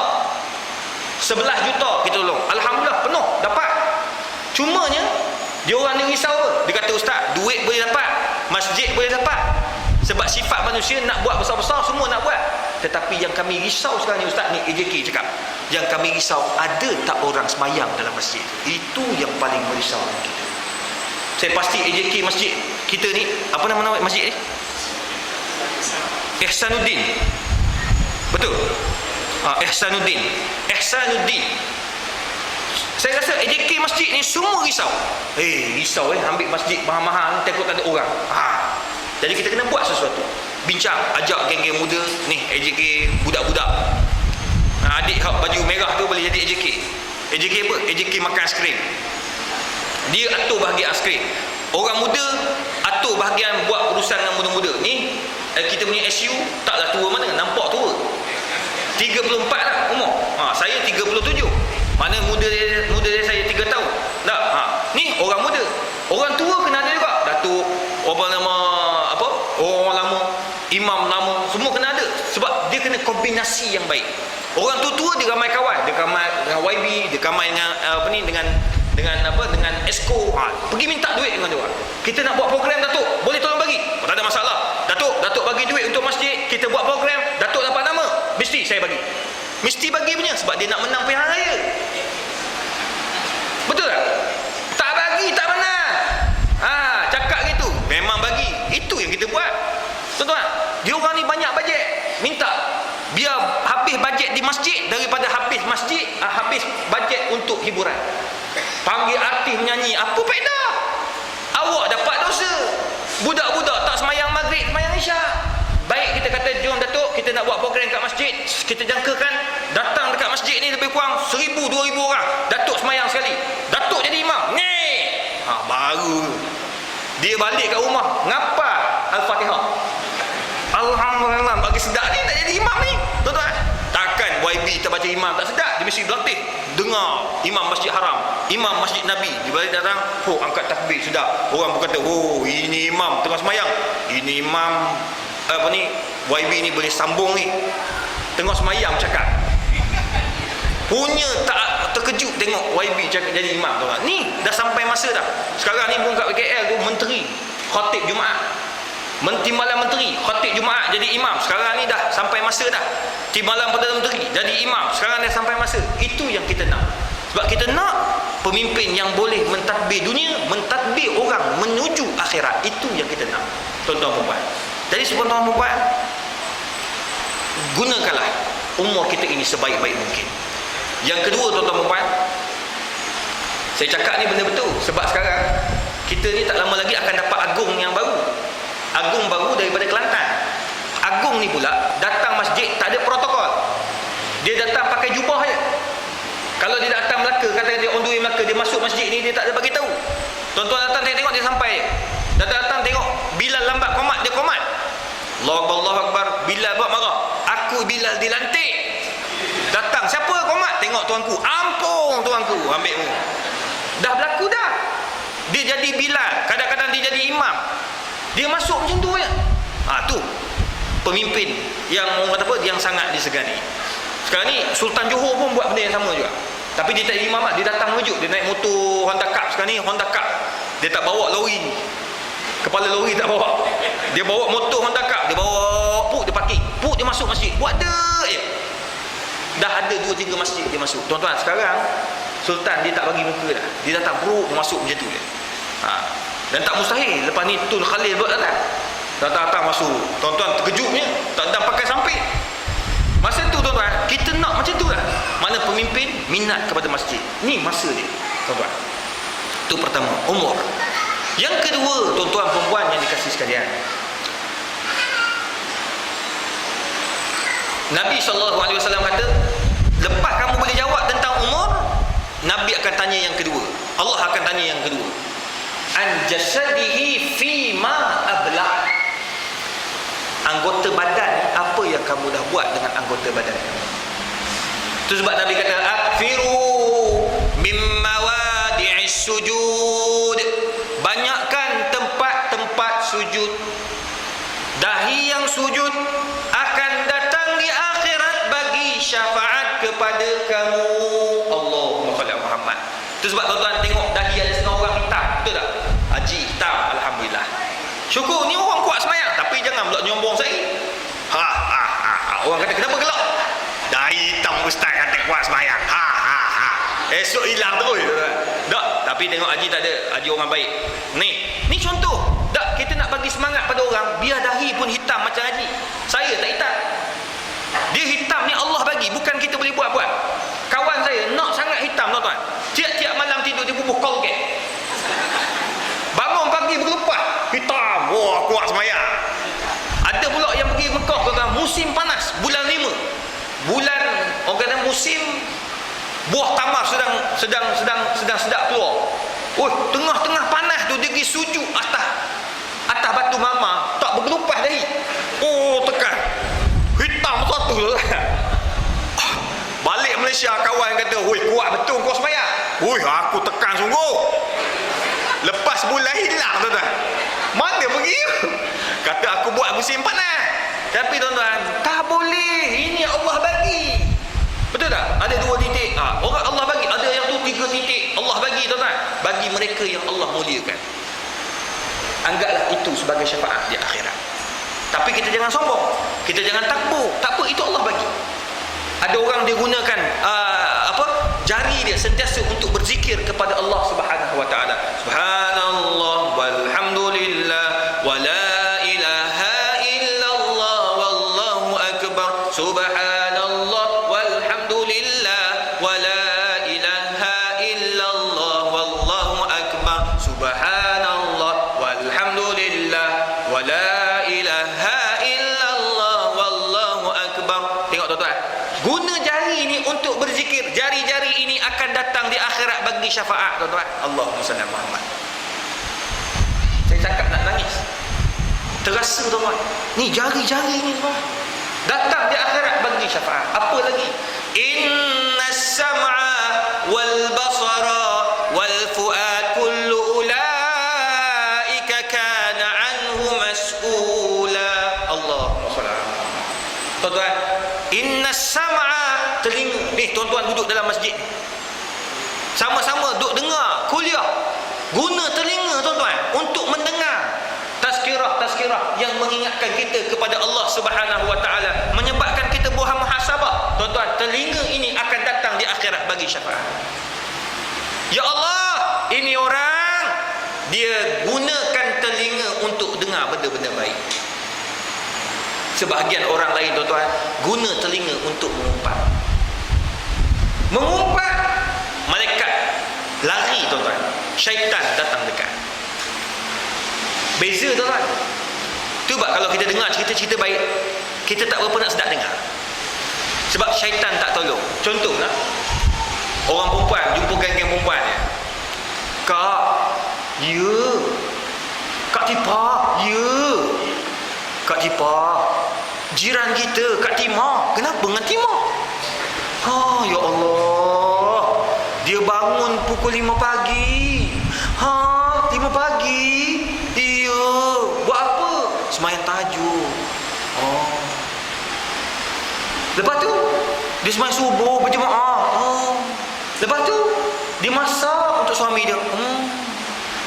11 juta kita tolong. Alhamdulillah penuh, dapat. Cumanya dia orang ni risau apa? Dia kata, Ustaz, duit boleh dapat, masjid boleh dapat. Sebab sifat manusia nak buat besar-besar, semua nak buat. Tetapi yang kami risau sekarang ni, Ustaz, ni AJK cakap, yang kami risau, ada tak orang semayang dalam masjid? Itu yang paling merisaukan kita. Saya pasti AJK masjid kita ni, apa nama masjid ni? Ihsanuddin. Betul? Ihsanuddin. Saya rasa AJK masjid ni semua risau. Risau ambil masjid mahal-mahal, takut tak ada orang. Jadi kita kena buat sesuatu. Bincang, ajak geng-geng muda ni, AJK budak-budak. Adik baju merah tu boleh jadi AJK. AJK apa? AJK makan aiskrim. Dia atur bahagian aiskrim. Orang muda atur bahagian buat urusan dengan muda-muda. Ni kita punya SU taklah tua mana, nampak tua. 34 lah umur. Saya 37. Mana muda dia saya 3 tahun. Tak. Ni orang muda. Orang tua kena ada juga. Datuk, orang lama, imam lama, semua kena ada. Sebab dia kena kombinasi yang baik. Orang tua dia ramai kawan, dia ramai dengan YB, dia ramai dengan dengan Esko. Pergi minta duit dengan dia orang. Kita nak buat program, Datuk, boleh tolong bagi? Tak ada masalah. Datuk bagi duit untuk masjid, kita buat program, Datuk dapat nama, mesti saya bagi. Mesti bagi punya, sebab dia nak menang pilihan raya. Betul tak? Tak bagi tak menang. Cakap gitu, memang bagi. Itu yang kita buat. Tuan-tuan, dia orang ni banyak bajet, minta biar habis bajet di masjid daripada habis bajet untuk hiburan. Panggil artis menyanyi, apa faedah? Awak dapat dosa. Budak-budak tak semayang maghrib, semayang isyak. Baik kita kata, jom Datuk, kita nak buat program kat masjid. Kita jangkakan datang dekat masjid ni lebih kurang 1,000-2,000 orang. Datuk semayang sekali, Datuk jadi imam. Baru dia balik kat rumah, ngapa Al-Fatihah. Alhamdulillah, bagi sedap ni nak jadi imam ni, tuan-tuan. Takkan YB tak baca imam tak sedap. Dia mesti berlatih dengar imam Masjid Haram, imam Masjid Nabi. Dia balik datang, angkat takbir sedap. Orang pun kata, ini imam tengah semayang, ini imam YB ni boleh sambung ni, tengah semayang cakap. Punya tak terkejut, tengok YB jadi imam tuan. Ni dah sampai masa dah. Sekarang ni pun kat KL tu menteri khatib Jumaat. Timbalan menteri khatib Jumaat jadi imam. Sekarang ni dah sampai masa dah. Timbalan Perdana Menteri jadi imam. Sekarang dah sampai masa. Itu yang kita nak. Sebab kita nak pemimpin yang boleh mentadbir dunia, mentadbir orang menuju akhirat. Itu yang kita nak. Tuan-tuan perempuan. Jadi tuan-tuan perempuan, gunakanlah umur kita ini sebaik-baik mungkin. Yang kedua tuan-tuan perempuan, saya cakap ni benda betul. Sebab sekarang kita ni tak lama lagi akan dapat agung yang baru. Agung baru daripada Kelantan. Agung ni pula datang masjid tak ada protokol. Dia datang pakai jubah je. Kalau dia datang Melaka, kata dia on the way Melaka, dia masuk masjid ni dia tak ada bagi tahu. Tuan-tuan datang tengok dia sampai. Datang tengok Bilal lambat komat, dia komat. Allahu Akbar. Bilal buat marah. Aku Bilal dilantik. Datang, siapa komat? Tengok tuanku. Ampun tuanku, ambil mu. Dah berlaku dah. Dia jadi Bilal, kadang-kadang dia jadi imam. Dia masuk macam tu je. Tu pemimpin yang orang kata apa, yang sangat disegani. Sekarang ni Sultan Johor pun buat benda yang sama juga. Tapi dia tak jadi imam, dia datang menuju. Dia naik motor Honda Cup. Sekarang ni Honda Cup. Dia tak bawa lori. Kepala lori tak bawa. Dia bawa motor Honda Cup. Dia bawa dia parking. Dia masuk masjid. Buat je. Dah ada 2-3 masjid dia masuk. Tuan-tuan, sekarang Sultan dia tak bagi muka dah. Dia datang dia masuk macam tu je. Dan tak mustahil lepas ni Tun Khalil buat datang masuk. Tuan-tuan terkejutnya, tak ada pakai samping. Masa tu tuan-tuan, kita nak macam tu lah. Mana pemimpin minat kepada masjid. Ni masa dia tuan-tuan. Itu pertama, umur. Yang kedua tuan-tuan perempuan yang dikasihi sekalian, Nabi SAW kata, lepas kamu boleh jawab tentang umur, Nabi akan tanya yang kedua. Allah akan tanya yang kedua. An jasadihi fima ablah. Anggota badan ni, apa yang kamu dah buat dengan anggota badan ni? Itu sebab Nabi kata, akfiru mimma wadi'is sujud. Banyakkan tempat-tempat sujud. Dahi yang sujud akan datang di akhirat bagi syafaat kepada kamu. Allahumma salli ala Muhammad. Itu sebab tuan-tuan tengok dahi ada setengah orang hitam, betul tak? Haji hitam, alhamdulillah. Syukur ni orang kuat semayang, tapi jangan pula nyombong saya. Orang kata kenapa gelap? Dahi hitam ustaz kata kuat semayang. Esok hilang terus. Tak, tapi tengok haji tak ada, haji orang baik. Ni contoh. Tak, kita nak bagi semangat pada orang, biar dahi pun hitam macam haji. Saya tak hitam. Dia hitam ni Allah bagi, bukan kita boleh buat-buat. Kawan saya nak sangat hitam tuan-tuan. Tiap-tiap malam tidur dia bubuh Colgate. Bangun pagi berlepas hitam. Wah, kuat semayang. Ada pula yang pergi Mekah tuan-tuan, musim panas, bulan 5. Bulan orang kata musim buah tamar sedang sedap keluar. Tengah-tengah panas tu dia pergi sujud atas batu mama, tak bergelupas dahi. Tekan. Hitam satu tu. Balik Malaysia kawan kata, kuat betul kau semayang. Aku tekan sungguh. Lepas bulan hilang tuan-tuan. Mana pergi? Kata aku buat musim panas. Tapi tuan-tuan, tak boleh. Ini Allah bagi. Betul tak? Ada 2 titik. Orang Allah bagi. Ada yang tu 3 titik. Allah bagi tuan-tuan. Bagi mereka yang Allah muliakan. Anggaplah itu sebagai syafaat di akhirat. Tapi kita jangan sombong. Kita jangan takbur. Tak apa, itu Allah bagi. Ada orang dia gunakan jari dia sentiasa untuk berzikir kepada Allah Subhanahu wa taala. Subhanallah walhamdulillah wa la ilaha illallah wallahu akbar. Subhanallah walhamdulillah wa la ilaha illallah wallahu akbar. Subhanallah walhamdulillah wa la ilaha illallah wallahu akbar. Tengok tuan-tuan, guna jari ini untuk berzikir. Jari-jari ini akan datang di akhirat bagi syafaat tuan-tuan. Allahumma salli ala Muhammad. Saya cakap nak nangis. Terasa tuan-tuan. Ni jari-jari ni tuan, datang di akhirat bagi syafaat. Apa lagi? Innas sam'a wal basara wal fuad kullu ulaika kana anhu mas'ula. Allahumma salli ala Muhammad. Tuan-tuan, innas sam'a, telinga. Ni tuan-tuan duduk dalam masjid. Sama-sama duk dengar kuliah. Guna telinga tuan-tuan untuk mendengar tazkirah-tazkirah yang mengingatkan kita kepada Allah Subhanahu wa taala, menyebabkan kita buah muhasabah. Tuan-tuan, telinga ini akan datang di akhirat bagi syafaat. Ya Allah, ini orang dia gunakan telinga untuk dengar benda-benda baik. Sebahagian orang lain tuan-tuan guna telinga untuk mengumpat. Mengumpat, malaikat lari tuan-tuan, syaitan datang dekat. Beza tuan-tuan. Tu sebab kalau kita dengar cerita-cerita baik, kita tak berapa nak sedap dengar. Sebab syaitan tak tolong. Contohlah, orang perempuan jumpa geng-geng perempuan dia. Kak, ya. Kak Tipa, ya. Kak Tipa, jiran kita Kak Tima, kenapa dengan Tima? Ha, ya Allah, dia bangun pukul 5 pagi. Ha, 5 pagi. Iya, buat apa? Sembahyang tahajud. Oh. Lepas tu dia sembahyang subuh berjemaah. Oh. Lepas tu dia masak untuk suami dia.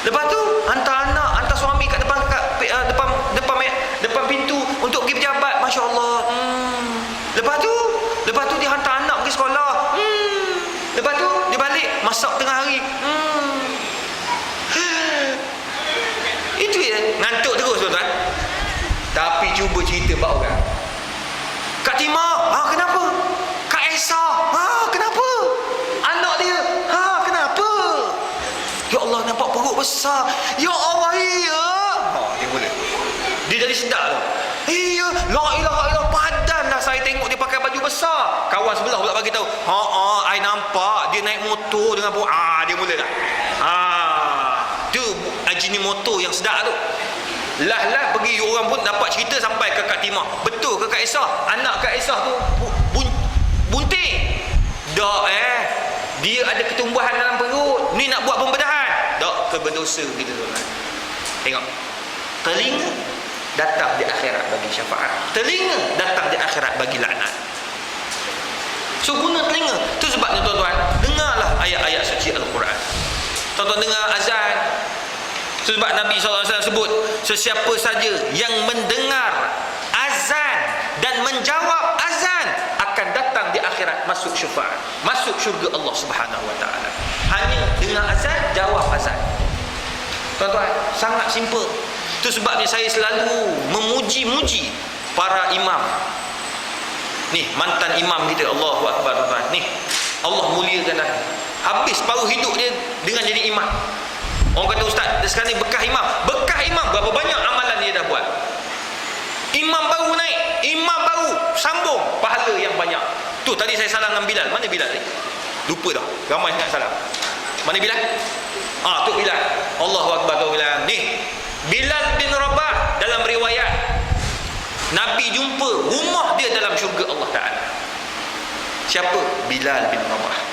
Lepas tu hantar anak, hantar suami kat depan pintu untuk pergi pejabat. Masya-Allah. Lepas tu dia hantar anak pergi sekolah. Lepas tu dia balik masak tengah hari. Itu je, ngantuk terus tuan-tuan. Tapi cuba cerita kat orang. Kak Tima, kenapa? Kak Esa, kenapa? Anak dia, kenapa? Ya Allah, nampak perut besar. Ya Allah, iya. Dia boleh. Dia jadi sedap tu. Iya, la ilaha illallah, padan dah saya tengok dia pakai baju besar. Kawan sebelah pula bagi tahu. I nampak dia naik motor dengan dia mula dah. Tu ajini motor yang sedap tu. Lah pergi orang pun dapat cerita sampai ke Kak Timah. Betul ke Kak Esah? Anak Kak Esah tu bunting. Dak dia ada ketumbuhan dalam perut. Ni nak buat pembedahan. Dak, keberdosa kita tuan. Tengok. Telinga datang di akhirat bagi syafaat. Telinga datang di akhirat bagi laknat. So guna telinga. Tu sebabnya tuan-tuan, dengarlah ayat-ayat suci Al-Quran. Tuan-tuan dengar azan. Sebab Nabi SAW sebut, sesiapa saja yang mendengar azan dan menjawab azan akan datang di akhirat masuk syafaat, masuk syurga Allah Subhanahu wa taala. Hanya dengar azan, jawab azan. Tuan-tuan, sangat simple. Itu sebabnya saya selalu memuji-muji para imam. Ni mantan imam kita, Allahu Akbar tuan-tuan. Ni Allah muliakan dah. Habis paruh hidup dia dengan jadi imam. Orang kata ustaz, sekarang ni bekas imam. Bekas imam, berapa banyak amalan dia dah buat. Imam baru naik, imam baru sambung, pahala yang banyak. Tu tadi saya salah dengan Bilal. Mana Bilal ni? Lupa dah. Ramai sangat salah. Mana Bilal? Tu Bilal. Allahu Akbar tu Bilal. Ni Bilal bin Rabah, dalam riwayat Nabi jumpa rumah dia dalam syurga Allah Ta'ala. Siapa? Bilal bin Rabah.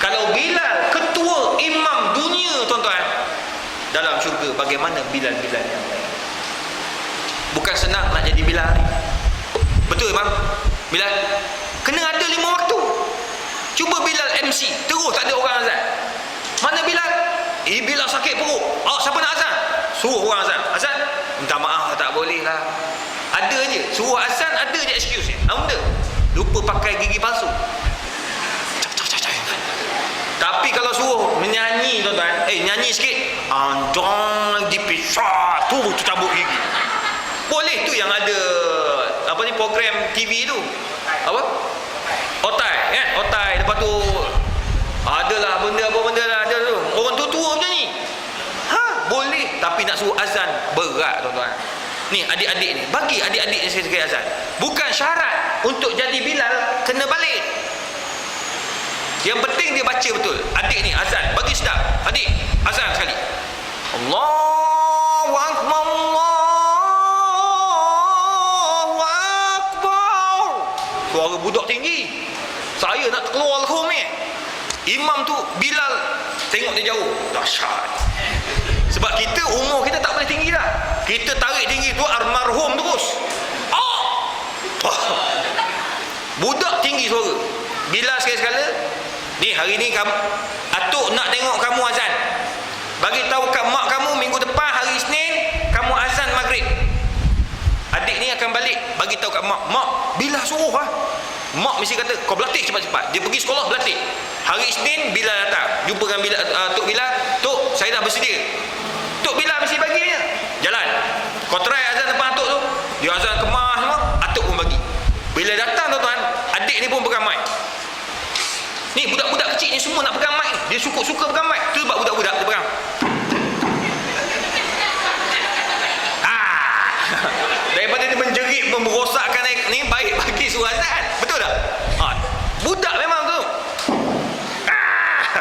Kalau Bilal ketua imam dunia tuan-tuan dalam syurga, bagaimana Bilal-Bilal yang lain? Bukan senang nak jadi Bilal ni. Betul bang? Bilal kena ada 5 waktu. Cuba Bilal MC, terus tak ada orang azan. Mana Bilal? Bilal sakit perut. Siapa nak azan? Suruh orang azan. Azan? Minta maaf, tak boleh lah. Ada je, suruh azan ada je excuse ni. Benda lupa pakai gigi palsu. Tapi kalau suruh menyanyi tuan-tuan, nyanyi sikit, andong dipisah, tu cabut gigi. Boleh tu yang ada apa ni program TV tu. Apa? Otai kan? Otai, lepas tu adalah benda lah ada tu. Orang tua-tua macam ni. Boleh, tapi nak suruh azan berat tuan-tuan. Ni adik-adik ni, bagi adik-adik ni sekali azan. Bukan syarat untuk jadi Bilal kena balik. Yang penting dia baca betul. Adik ni azan, bagi sedap. Adik, azan sekali. Allahu Akbar, Allahu Akbar. Suara budak tinggi. Saya nak keluar al-khum ni. Imam tu Bilal tengok dia jauh. Dahsyat. Sebab kita umur kita tak boleh tinggi dah. Kita tarik tinggi tu almarhum terus. Budak tinggi suara. Bilal sekali-sekala Ni hari ni kamu, atuk nak tengok kamu azan. Bagi tahu kat mak kamu minggu depan hari Isnin kamu azan maghrib. Adik ni akan balik bagi tahu kat mak, mak bila suruh ah. Mak mesti kata kau berlatih cepat-cepat. Dia pergi sekolah berlatih. Hari Isnin bila datang, jumpa dengan bila Tok Bila, Tok saya dah bersedia. Tok Bila mesti baginya. Jalan. Kau try azan depan atuk tu. Dia azan kemas semua, atuk pun bagi. Bila datang tuan-tuan, adik ni pun pegang mic. Ni budak-budak kecil ni semua nak pegang mic. Dia suka pegang mic. Tu sebab budak-budak dia pegang. Daripada dia menjerit memberosakkan ni, baik bagi suruh azan. Betul tak? Budak memang tu.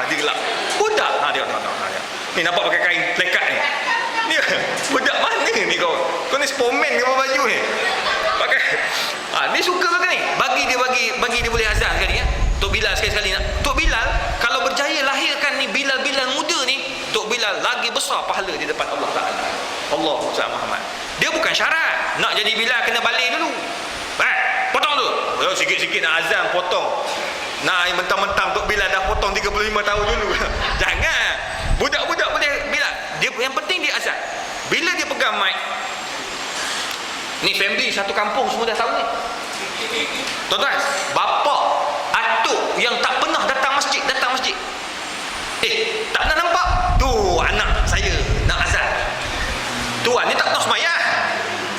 Dia gelap. Budak. Tengok. Ni nampak pakai kain plekat ni. Ni budak mana ni kau? Kau ni spomen ke apa baju ni? Pakai. Dia suka pakai ni. Bagi dia boleh azan sekali ya. Tok Bilal sekali-sekali nak. Tok Bilal kalau berjaya lahirkan ni Bilal muda ni, Tok Bilal lagi besar pahala di depan Allah Taala. Allahu Muhammad. Dia bukan syarat. Nak jadi Bilal kena balik dulu. Potong tu. Sikit-sikit nak azan potong. Nak mentang-mentang Tok Bilal dah potong 35 tahun dulu. Jangan. Budak-budak boleh Bilal. Dia yang penting dia azan. Bila dia pegang mic. Ni family satu kampung semua dah tahu ni. Tuan-tuan, bapak atuk yang tak pernah datang masjid. Tak pernah nampak. Tu anak saya nak azan. Tuan ni tak tahu semayang.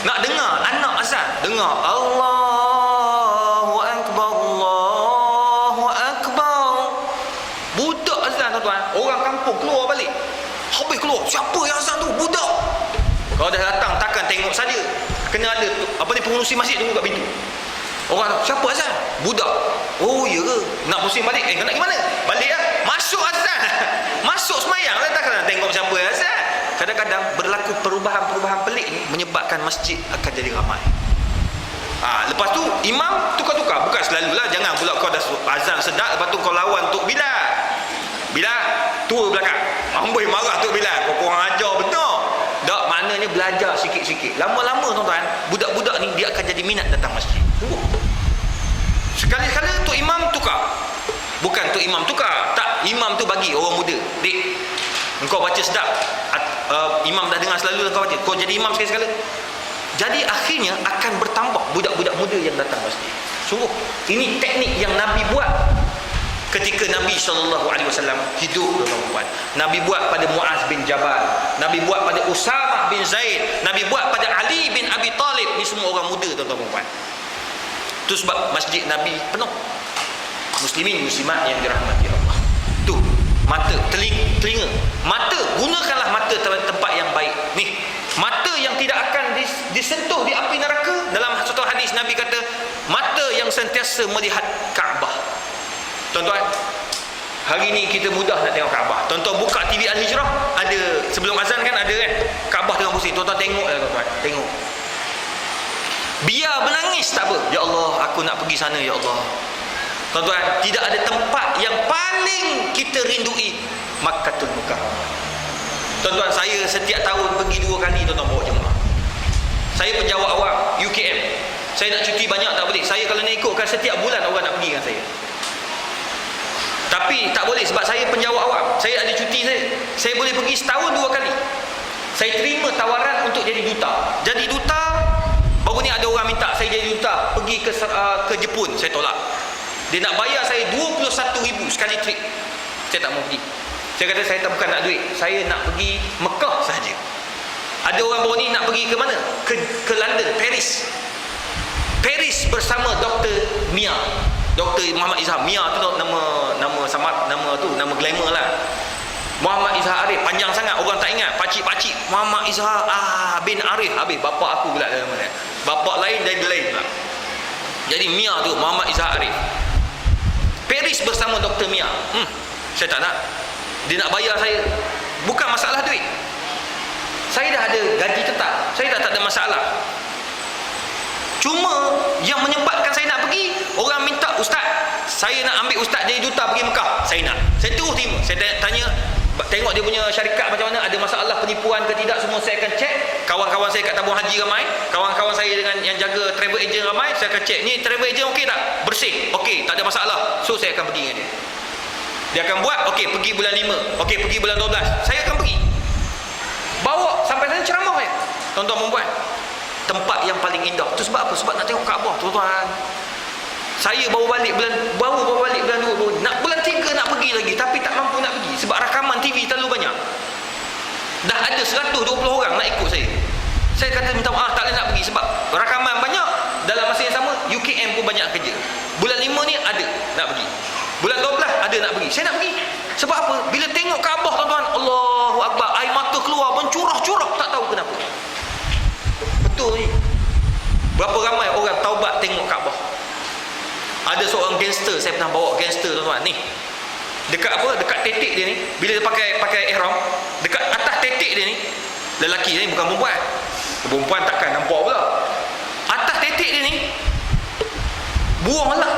Nak dengar anak azan. Dengar Allahu Akbar, Allahu Akbar. Budak azan tuan-tuan. Orang kampung keluar balik. Habis keluar. Siapa yang azan tu? Budak. Kalau dah datang takkan tengok saja. Kena ada pengurusi masjid tunggu kat pintu. Orang siapa azan? Budak. Oh ya ke? Nak pusing balik? Kau nak pergi mana? Balik lah. Masuk azan. Masuk semayang lah. Takkan tengok siapa azan. Kadang-kadang berlaku perubahan-perubahan pelik ni menyebabkan masjid akan jadi ramai. Lepas tu imam tukar-tukar. Bukan selalulah. Jangan pula kau dah azan sedap, lepas tu kau lawan Tok Bilal. Bilal tua belakang. Amboi marah Tok Bilal. Kau kurang ajar betul. Tak, maknanya belajar sikit-sikit. Lama-lama tuan-tuan, budak-budak ni dia akan jadi minat datang masjid. Sekali-kala Tok Imam tukar. Bukan Tok Imam tukar. Tak, imam tu bagi orang muda. Dik, engkau baca sedap. Imam dah dengar selalu engkau baca. Kau jadi imam sekali-sekala. Jadi akhirnya akan bertambah budak-budak muda yang datang masjid. Sungguh, ini teknik yang Nabi buat ketika Nabi SAW hidup, tuan-tuan. Nabi buat pada Muaz bin Jabal, Nabi buat pada Usamah bin Zaid, Nabi buat pada Ali bin Abi Talib. Ni semua orang muda, tuan-tuan. Itu sebab masjid Nabi penuh muslimin muslimat yang dirahmati Allah. Tu mata, telinga. Mata, gunakanlah mata tempat yang baik. Ni mata yang tidak akan disentuh di api neraka. Dalam satu hadis Nabi kata, mata yang sentiasa melihat Kaabah. Tuan-tuan, hari ni kita mudah nak tengok Kaabah. Tuan-tuan buka TV Al-Hijrah, ada sebelum azan kan ada kan Kaabah tengah pusing. Tuan-tuan tengok lah tuan-tuan. Tengok. Biar menangis tak apa. Ya Allah, aku nak pergi sana ya Allah. Tuan-tuan, tidak ada tempat yang paling kita rindui Makkatul Mukarramah. Tuan-tuan, saya setiap tahun pergi 2 kali tuan-tuan bawa jemaah. Saya penjawat awam UKM. Saya nak cuti banyak tak boleh. Saya kalau nak ikutkan setiap bulan orang nak pergi dengan saya. Tapi tak boleh sebab saya penjawat awam. Saya ada cuti saya. Saya boleh pergi setahun 2 kali. Saya terima tawaran untuk jadi duta. Jadi duta, baru ni ada orang minta saya jadi duta pergi ke Jepun. Saya tolak. Dia nak bayar saya 21,000 sekali trip. Saya tak mau pergi. Saya kata saya tak, bukan nak duit. Saya nak pergi Mekah sahaja. Ada orang baru ni nak pergi ke mana? Ke London, Paris. Paris bersama Dr. Mia. Dr. Muhammad Izhar. Mia tu nama glamour lah. Muhammad Izhar Arif, panjang sangat orang tak ingat. Pakcik-pakcik Muhammad Izhar bin Arif. Habis bapak aku pula dalam mana. Bapak lain jadi lain pula. Jadi Mia tu Muhammad Izhar Arif. Paris bersama Dr. Mia. Saya tak nak. Dia nak bayar saya. Bukan masalah duit. Saya dah ada gaji tetap. Saya dah tak ada masalah. Cuma yang menyebabkan saya nak pergi, orang minta, ustaz, saya nak ambil ustaz jadi duta pergi Mekah. Saya nak. Saya terus terima. Saya tanya, tengok dia punya syarikat macam mana, ada masalah penipuan ke tidak, semua saya akan cek. Kawan-kawan saya kat tabung haji ramai, kawan-kawan saya dengan yang jaga travel agent ramai, saya akan cek, ni travel agent okey tak? Bersih. Okey, tak ada masalah. So saya akan pergi dengan dia. Dia akan buat, okey pergi bulan 5, okey pergi bulan 12, saya akan pergi. Bawa sampai sana ceramah saya. Tuan-tuan perempuan, tempat yang paling indah. Tu sebab apa? Sebab nak tengok Kaabah, tuan-tuan. Saya bawa balik bulan 2 nak bulan 3 nak pergi lagi, tapi tak mampu nak pergi sebab rakaman TV terlalu banyak. Dah ada 120 orang nak ikut saya. Saya kata minta maaf, tak boleh nak pergi sebab rakaman banyak. Dalam masa yang sama UKM pun banyak kerja. Bulan 5 ni ada nak pergi, bulan 12 ada nak pergi. Saya nak pergi sebab apa? Bila tengok Kaabah, tuan-tuan, Allahu Akbar, air mata keluar mencurah-curah, tak tahu kenapa. Betul ni. Berapa ramai orang taubat tengok Kaabah. Ada seorang gangster, saya pernah bawa gangster, tuan-tuan, ni dekat apa, dekat tetek dia ni, bila dia pakai ihram, dekat atas tetek dia ni, lelaki ni, bukan perempuan. Perempuan takkan nampak pula. Atas tetek dia ni buang lah.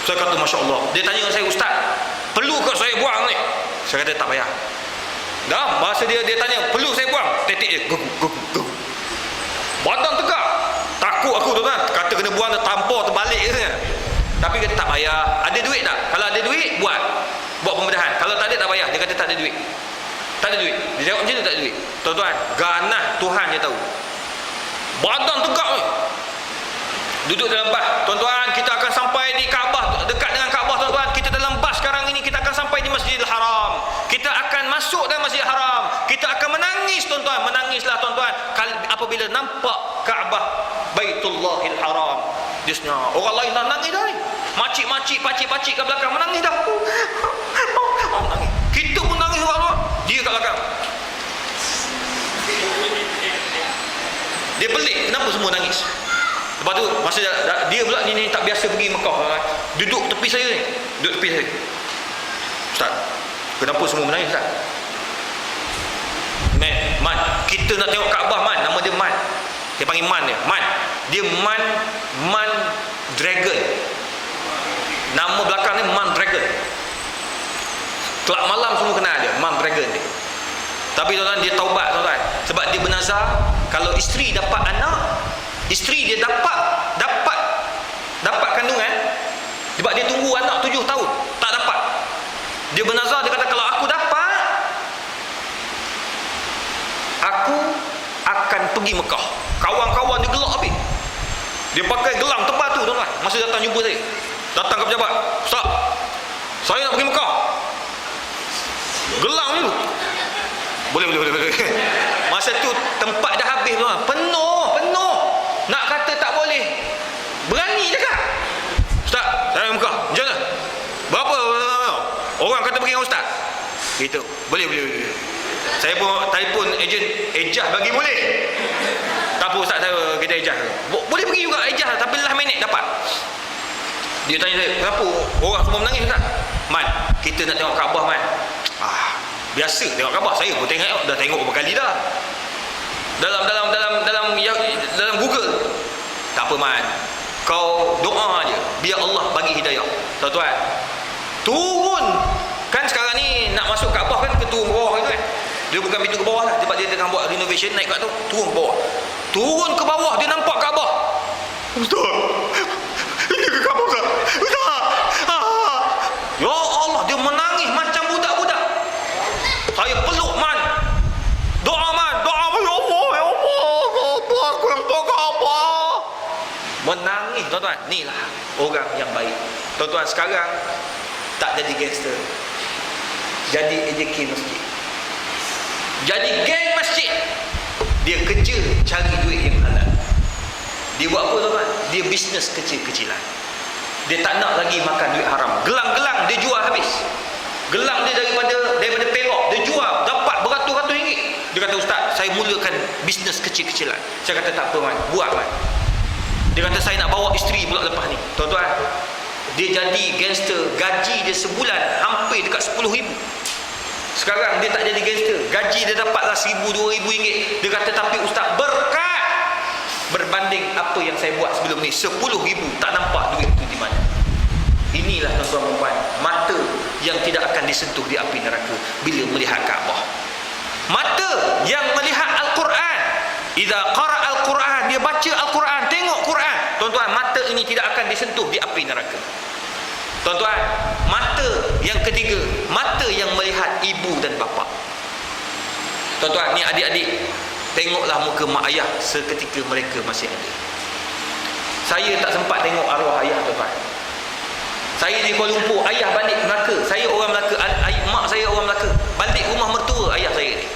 Saya kata Masya Allah. Dia tanya dengan saya, Ustaz, perlu ke saya buang ni? Saya kata tak payah. Dah, bahasa dia tanya, perlu saya buang? Tetek dia guguk. Badan tegak. Takut aku, tuan-tuan, kata kena buang, tertampar, terbalik je. Tapi kata tak payah. Ada duit tak? Kalau ada duit, buat pembedahan. Kalau tak ada, tak payah. Dia kata tak ada duit. Tak ada duit. Dia jawab macam tu, tak ada duit. Tuan-tuan, ganah Tuhan je tahu. Badan tegak ni. Duduk dalam bas. Tuan-tuan, kita akan sampai di Kaabah, dekat dengan Kaabah, tuan-tuan. Kita dalam bas sekarang ini, kita akan sampai di Masjidil Haram. Kita akan masuk dalam Masjidil Haram. Kita akan menangis, tuan-tuan. Menangislah, tuan-tuan, apabila nampak Kaabah Baitullahil Haram. Dia senyap. Orang lain dah nangis dah ni. Makcik-makcik, pakcik-pakcik kat belakang menangis dah. Menangis. Kita pun nangis, tuan-tuan. Dia kat belakang. Dia pelik, kenapa semua nangis? Lepas tu, masa dia pula ni tak biasa pergi Mekah, kan? Duduk tepi saya ni. Duduk tepi saya. Ustaz, kenapa semua menangis, Ustaz? Man, kita nak tengok Kaabah, Man. Nama dia Man. Dia panggil Man dia. Man. Dia Man Dragon. Nama belakang ni Man Dragon. Kelab malam semua kenal dia, Man Dragon dia. Tapi tuan-tuan, dia taubat, tuan-tuan. Sebab dia bernazar, kalau isteri dapat anak, isteri dia dapat kandungan, sebab dia tunggu anak 7 tahun tak dapat. Dia bernazar, dia kata kalau aku dapat, aku akan pergi Mekah. Kawan-kawan dia gelak habis. Dia pakai gelang tebal tu, tuan-tuan. Masa datang jumpa saya, datang ke pejabat, Ustaz, saya nak pergi Mekah. Gelang dulu. Boleh. Masa tu tempat dah habis, tuan. Penuh. Nak kata tak boleh, berani cakap, Ustaz, saya Mekah. Macam mana? Berapa? Orang kata pergi dengan Ustaz. Gitu. Boleh. Saya pun telefon ejen ejah bagi boleh. Tak apa Ustaz, saya kita ejah. Boleh pergi juga ejah, tapi lah minit dapat. Dia tanya saya, kenapa orang semua menangis, Ustaz? Man, kita nak tengok Kaabah, Man. Biasa tengok Kaabah, saya pun dah tengok berapa kali dah. Dalam Google. Tak apa, Man, kau doa aja, biar Allah bagi hidayah. Tuan-tuan, turun. Kan sekarang ni nak masuk Kaabah kan, ke turun bawah itu kan. Dia bukan pintu ke bawah lah, sebab dia tengah buat renovation, naik kat tu, turun ke bawah. Turun ke bawah, dia nampak Kaabah. Ustaz, ini ke Kaabah, Ustaz? Ya Allah, dia menangis macam budak-budak. Saya peluk, Man. Doa, Man. Ya Allah, aku nampak Kaabah. Menangis, tuan-tuan. Inilah orang yang baik. Tuan-tuan, sekarang tak jadi gangster, jadi AJK masjid, jadi geng masjid. Dia kerja cari duit yang halal. Dia buat apa, tuan-tuan? Dia bisnes kecil-kecilan. Dia tak nak lagi makan duit haram. Gelang-gelang dia jual habis. Gelang dia daripada Perak, dia jual dapat beratus-ratus ringgit. Dia kata, Ustaz, saya mulakan bisnes kecil-kecilan. Saya kata, tak apa, Man, buat, Man. Dia kata, saya nak bawa isteri pula lepas ni. Tuan-tuan, dia jadi gangster. Gaji dia sebulan hampir dekat 10,000. Sekarang dia tak jadi gangster, gaji dia dapatlah 1,000-2,000 ringgit. Dia kata, tapi Ustaz, berkat berbanding apa yang saya buat sebelum ni, 10,000 tak nampak duit tu di mana. Inilah, tuan-tuan dan puan, mata yang tidak akan disentuh di api neraka bila melihat Kaabah. Mata yang melihat Al-Quran, idza qara Al-Quran, dia baca Al-Quran, tengok Quran, tuan-tuan, mata ini tidak akan disentuh di api neraka. Tuan-tuan, mata yang ketiga, mata yang melihat ibu dan bapa. Tuan-tuan, ni adik-adik, tengoklah muka mak ayah seketika mereka masih ada. Saya tak sempat tengok arwah ayah, tuan-tuan. Saya di Kuala Lumpur, ayah balik Melaka. Saya orang Melaka, mak saya orang Melaka. Balik rumah mertua ayah saya ni.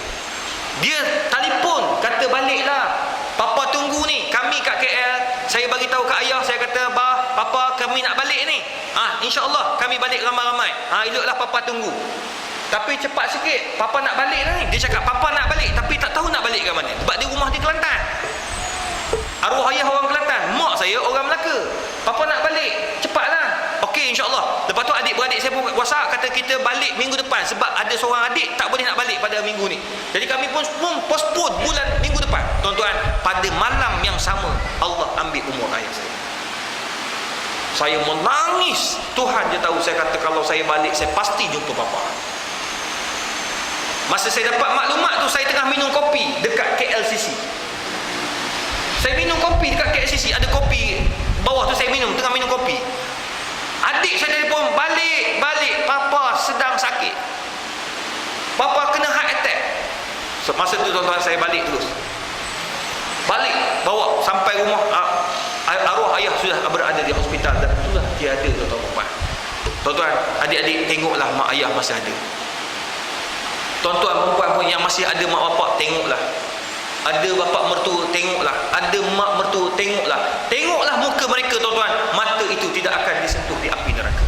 Dia telefon, kata baliklah. Papa tunggu ni, kami kat KL. Saya bagi tahu kat ayah, saya kata, "Bah, papa kami nak balik ni. InsyaAllah kami balik ramai-ramai. Eloklah papa tunggu." Tapi cepat sikit, papa nak balik dah ni. Dia cakap papa nak balik, tapi tak tahu nak balik ke mana. Sebab dia rumah di Kelantan. Arwah ayah orang Kelantan, mak saya orang Melaka. Papa nak balik, cepatlah. Okey, insyaAllah. Lepas tu adik-beradik saya pun WhatsApp, kata kita balik minggu depan. Sebab ada seorang adik tak boleh nak balik pada minggu ni. Jadi kami pun postpone bulan minggu depan. Tuan-tuan, pada malam yang sama, Allah ambil umur ayah saya. Saya menangis. Tuhan je tahu. Saya kata kalau saya balik, saya pasti jumpa papa. Masa saya dapat maklumat tu, saya tengah minum kopi dekat KLCC. Saya minum kopi dekat KLCC. Ada kopi bawah tu, saya minum, tengah minum kopi. Adik saya telefon, balik, papa sedang sakit. Papa kena heart attack. So, masa tu tuan-tuan, saya balik terus. Balik, bawa sampai rumah. Arwah ayah sudah berada di hospital dan sudah tiada, tuan-tuan. Tuan-tuan, adik-adik, tengoklah mak ayah masih ada. Tuan-tuan, perempuan pun yang masih ada mak bapak, tengoklah. Ada bapak mertua, tengoklah. Ada mak mertua, tengoklah. Tengoklah muka mereka, tuan-tuan. Mata itu tidak akan disentuh di api neraka.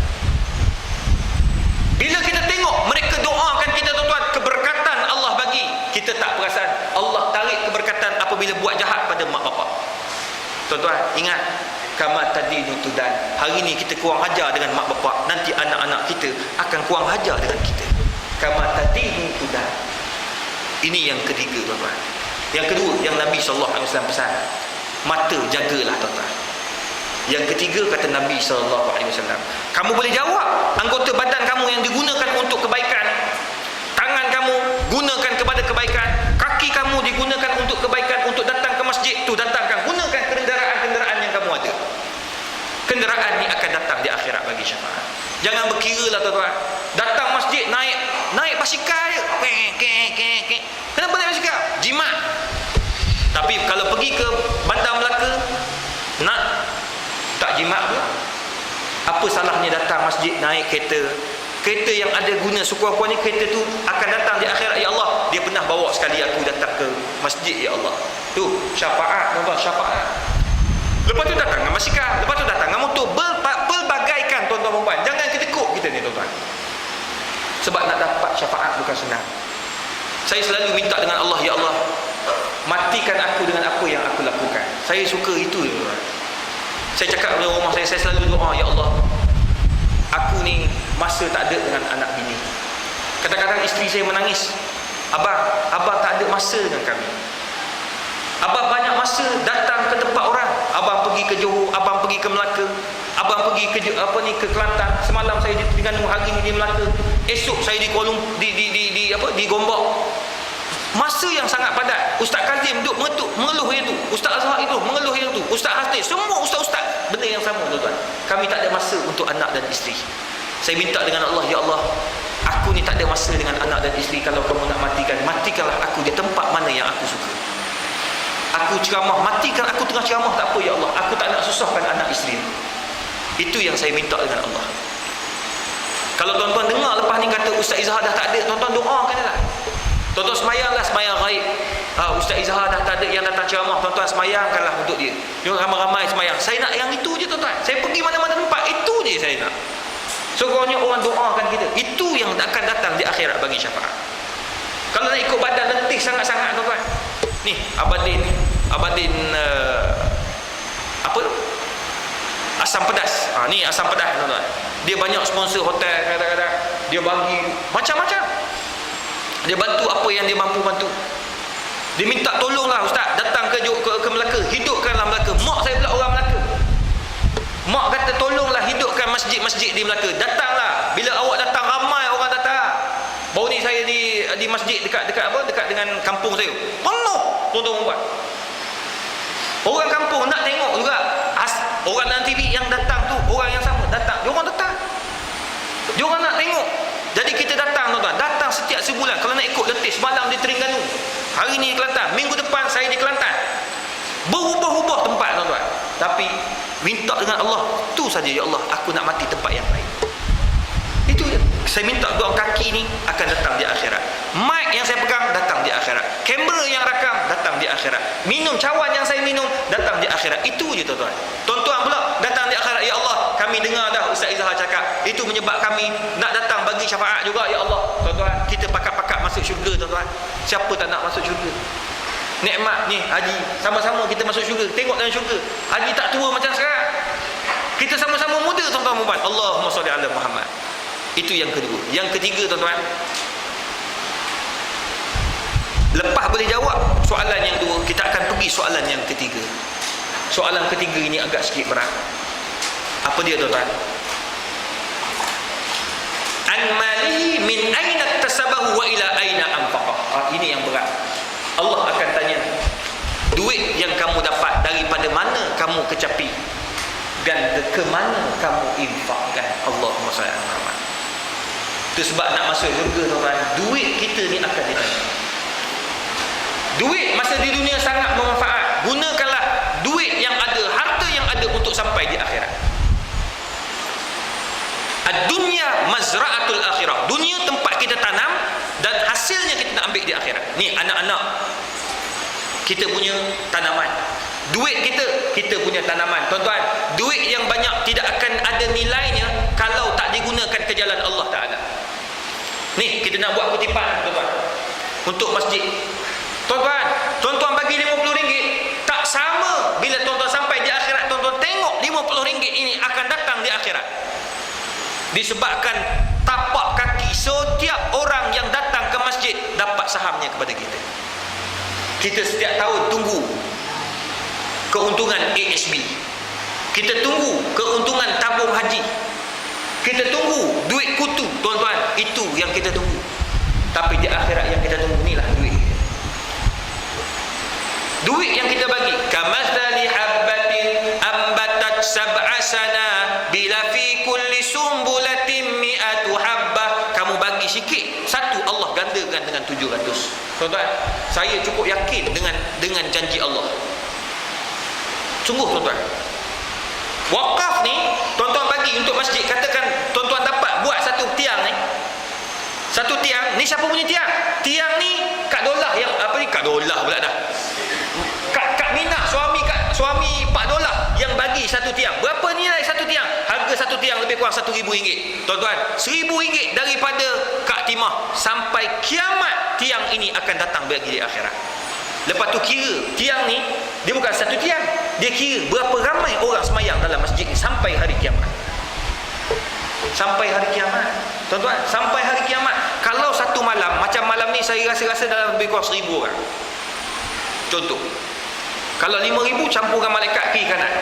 Bila kita tengok mereka doakan kita, tuan-tuan, keberkatan Allah bagi, kita tak perasan. Allah tarik keberkatan apabila buat jahat pada mak bapak. Tuan-tuan, ingat, kama tadinu tudan. Hari ni kita kurang hajar dengan mak bapak, nanti anak-anak kita akan kurang hajar dengan kita. Kama tadinu tudan. Ini yang ketiga, tuan-tuan. Yang kedua, yang Nabi SAW pesan, mata jagalah, tuan-tuan. Yang ketiga, kata Nabi SAW, kamu boleh jawab anggota badan kamu yang digunakan untuk kebaikan. Tangan kamu gunakan kepada kebaikan, kaki kamu digunakan untuk kebaikan, untuk datang ke masjid tu datangkan, gunakan kenderaan-kenderaan yang kamu ada. Kenderaan ni akan datang di akhirat bagi syafaat. Jangan berkira lah, tuan-tuan. Datang masjid, naik basikal je. Kenapa naik basikal? Jimat. Tapi kalau pergi ke Bandar Melaka, nak tak jimat pula. Apa salahnya datang masjid, naik kereta? Kereta yang ada guna sekurang-kurangnya, kereta tu akan datang di akhirat. Ya Allah, dia pernah bawa sekali aku datang ke masjid, ya Allah. Tu syafaat, tuan-tuan, syafaat. Lepas tu datang dengan basikal, lepas tu datang dengan motor. Pelbagaikan, tuan-tuan perempuan. Jangan ketekuk kita ni, tuan-tuan. Sebab nak dapat syafaat bukan senang. Saya selalu minta dengan Allah, ya Allah, matikan aku dengan apa yang aku lakukan. Saya suka itu, tuan-tuan. Saya cakap dalam rumah saya selalu doa, ya Allah, aku ni masa tak ada dengan anak bini. Kadang-kadang isteri saya menangis, abang tak ada masa dengan kami. Abang banyak masa datang ke tempat orang. Abang pergi ke Johor, abang pergi ke Melaka, abang pergi ke ke Kelantan. Semalam saya di Terengganu, hari ni di Melaka. Esok saya di Kuala Lumpur, di Gombak. Masa yang sangat padat. Ustaz Kazim duduk mengeluh yang tu, Ustaz Azhar itu mengeluh yang tu, Ustaz Hasni, semua ustaz-ustaz benda yang sama, tuan-tuan. Kami tak ada masa untuk anak dan isteri. Saya minta dengan Allah, ya Allah, aku ni tak ada masa dengan anak dan isteri. Kalau kamu nak matikanlah aku di tempat mana yang aku suka. Aku ceramah, matikan aku tengah ceramah, tak apa ya Allah. Aku tak nak susahkan anak isteri. Itu yang saya minta dengan Allah. Kalau tuan-tuan dengar lepas ni kata Ustaz Izhar dah tak ada, tuan-tuan doakan lah. Tuan-tuan semayanglah, semayang gaib. Ustaz Izhar dah tak ada yang datang ceramah, tuan-tuan semayangkanlah untuk dia. Dia ramai-ramai semayang. Saya nak yang itu je, tuan-tuan. Saya pergi mana-mana tempat, itu je saya nak. Sekurangnya orang doakan kita. Itu yang akan datang di akhirat bagi syafaat. Kalau nak ikut badan letih sangat-sangat, tuan-tuan. Ni Abadin apa? Asam pedas. Ni asam pedas, tuan-tuan. Dia banyak sponsor hotel, kadang-kadang dia bagi macam-macam. Dia bantu apa yang dia mampu bantu. Dia minta tolonglah ustaz, datang ke Melaka, hidupkanlah Melaka. Mak saya pula orang Melaka. Mak kata tolonglah hidupkan masjid-masjid di Melaka. Datanglah. Bila awak datang, ramai orang datang. Baru ni saya di masjid dekat dengan kampung saya. Penuh, tuan-tuan puan. Orang kampung nak tengok juga. Orang dalam TV yang datang tu, orang yang sama datang. Dia orang datang. setiap sebulan kalau nak ikut letih, semalam di Terengganu, hari ni di Kelantan, minggu depan saya di Kelantan. Berubah-ubah tempat tuan-tuan. Tapi minta dengan Allah, tu saja, ya Allah, aku nak mati tempat yang lain. Itu je. Saya minta doa kaki ni akan datang di akhirat. Mic yang saya pegang datang di akhirat. Kamera yang rakam datang di akhirat. Minum cawan yang saya minum datang di akhirat. Itu je tuan-tuan. Tuan-tuan pula datang di akhirat, ya Allah, kami dengar dah Ustaz Izhar cakap, itu menyebab kami nak datang bagi syafaat juga, ya Allah. Tuan-tuan, kita pakat-pakat masuk syurga tuan-tuan. Siapa tak nak masuk syurga? Nikmat ni haji, sama-sama kita masuk syurga. Tengok dalam syurga, haji tak tua macam sekarang. Kita sama-sama muda tuan-tuan mubat. Allahumma salli ala Muhammad. Itu yang kedua. Yang ketiga tuan-tuan, lepas boleh jawab soalan yang dua, kita akan pergi soalan yang ketiga. Soalan ketiga ini agak sikit berat. Apa dia tuan-tuan? An malihi min aina iktasabahu wa ila aina anfaqah. Ini yang berat. Allah akan tanya, duit yang kamu dapat daripada mana kamu kecapi dan ke mana kamu infakkan. Allahumma salli ala Muhammad. Itu sebab nak masuk syurga tuan-tuan, duit kita ni akan ditanya. Duit masa di dunia sangat bermanfaat. Gunakanlah duit yang ada, harta yang ada untuk sampai di akhirat. Ad-dunya mazra'atul akhirah. Dunia tempat kita tanam dan hasilnya kita nak ambil di akhirat. Ni anak-anak, kita punya tanaman. Duit kita punya tanaman. Tuan-tuan, duit yang banyak tidak akan ada nilainya kalau tak digunakan ke jalan Allah Ta'ala. Ni, kita nak buat kutipan tuan-tuan untuk masjid. Tuan-tuan bagi RM50, tak sama bila tuan-tuan sampai di akhirat, tuan-tuan tengok RM50 ini akan datang di akhirat. Disebabkan tapak kaki setiap orang yang datang ke masjid dapat sahamnya kepada kita. Kita setiap tahun tunggu keuntungan ASB. Kita tunggu keuntungan tabung haji. Kita tunggu duit kutu, tuan-tuan. Itu yang kita tunggu. Tapi di akhirat yang kita tunggu inilah duit. Duit yang kita bagi, kamathali habbatin ambatat sab'a sana bila fi kulli sumbulatin mi'atu habbah. Kamu bagi sikit, satu Allah gandakan dengan 700. Tuan-tuan, saya cukup yakin dengan janji Allah. Sungguh tuan-tuan. Wakaf ni tuan-tuan bagi untuk masjid, katakan tuan-tuan dapat buat satu tiang ni. Satu tiang ni, siapa punya tiang? Tiang ni Kak Dolah yang apa ni? Kak Dolah pula dah. Kak Minah, suami Pak Dolah yang bagi satu tiang. Berapa nilai satu tiang? Harga satu tiang lebih kurang RM1,000. Tuan-tuan, RM1,000 daripada Kak Timah. Sampai kiamat tiang ini akan datang bagi di akhirat. Lepas tu kira tiang ni, dia bukan satu tiang, dia kira berapa ramai orang semayang dalam masjid ni sampai hari kiamat. Sampai hari kiamat tuan-tuan, sampai hari kiamat. Kalau satu malam, macam malam ni saya rasa dalam lebih kurang 1,000 orang. Contoh, kalau 5,000 campurkan malaikat kiri kanan,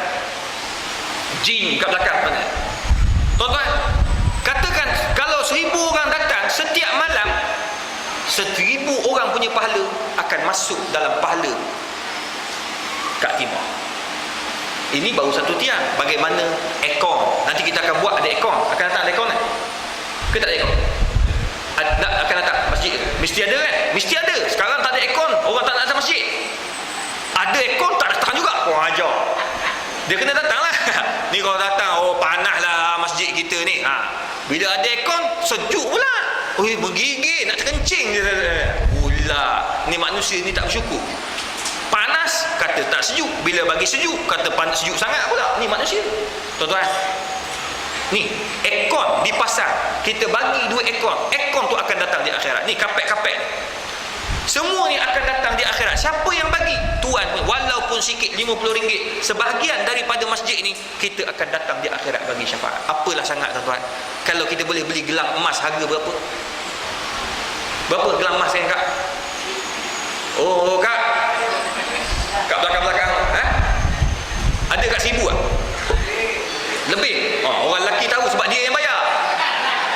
jin kat belakang mana. Tuan-tuan, katakan kalau 1,000 orang datang setiap malam, 1,000 orang punya pahala akan masuk dalam pahala Kak Timah. Ini baru satu tiang. Bagaimana ekor? Nanti kita akan buat ada ekor. Akan datang ada ekor kan? Ke tak ada ekor? Akan datang masjid. Mesti ada kan? Mesti ada. Sekarang tak ada ekor, orang tak nak datang masjid. Ada ekor tak datang juga. Kurang ajar. Dia kena datang lah. Ni kalau datang, oh panas lah masjid kita ni. Bila ada ekor, sejuk pula. Menggigit, nak terkencing je. Pula. Ni manusia ni tak bersyukur. Panas, kata tak sejuk. Bila bagi sejuk, kata panas sejuk sangat pula. Ni manusia. Tuan-tuan, ni ekor di pasar, kita bagi 2 ekor. Ekor tu akan datang di akhirat. Ni kapek-kapek, semua ni akan datang di akhirat. Siapa yang bagi? Tuan. Walaupun sikit, RM50, sebahagian daripada masjid ni, kita akan datang di akhirat bagi syafaat. Apalah sangat tuan-tuan. Kalau kita boleh beli gelang emas, harga berapa? Berapa gelang emas yang Kak? Oh Kak, kat belakang-belakang, ada kat 1,000 tak? Lebih. Orang lelaki tahu sebab dia yang bayar.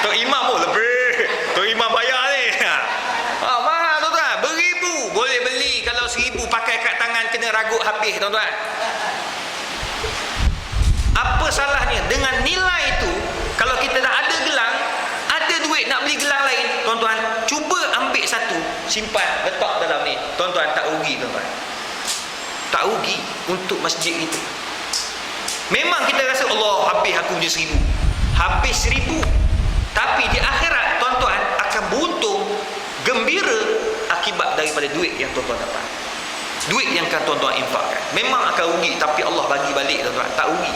Tok Imam pun lebih. Tok Imam bayar ni. Mahal tuan-tuan. Beribu boleh beli. Kalau 1,000 pakai kat tangan kena ragut habis tuan-tuan. Apa salahnya dengan nilai itu? Kalau kita dah ada gelang, ada duit nak beli gelang lain, tuan-tuan, cuba simpan, letak dalam ni. Tuan-tuan, tak rugi tuan-tuan. Tak rugi untuk masjid itu. Memang kita rasa Allah habis aku punya 1,000. Habis 1,000. Tapi di akhirat tuan-tuan akan beruntung, gembira akibat daripada duit yang tuan-tuan dapat. Duit yang akan tuan-tuan infakkan. Memang akan rugi, tapi Allah bagi balik tuan-tuan. Tak rugi.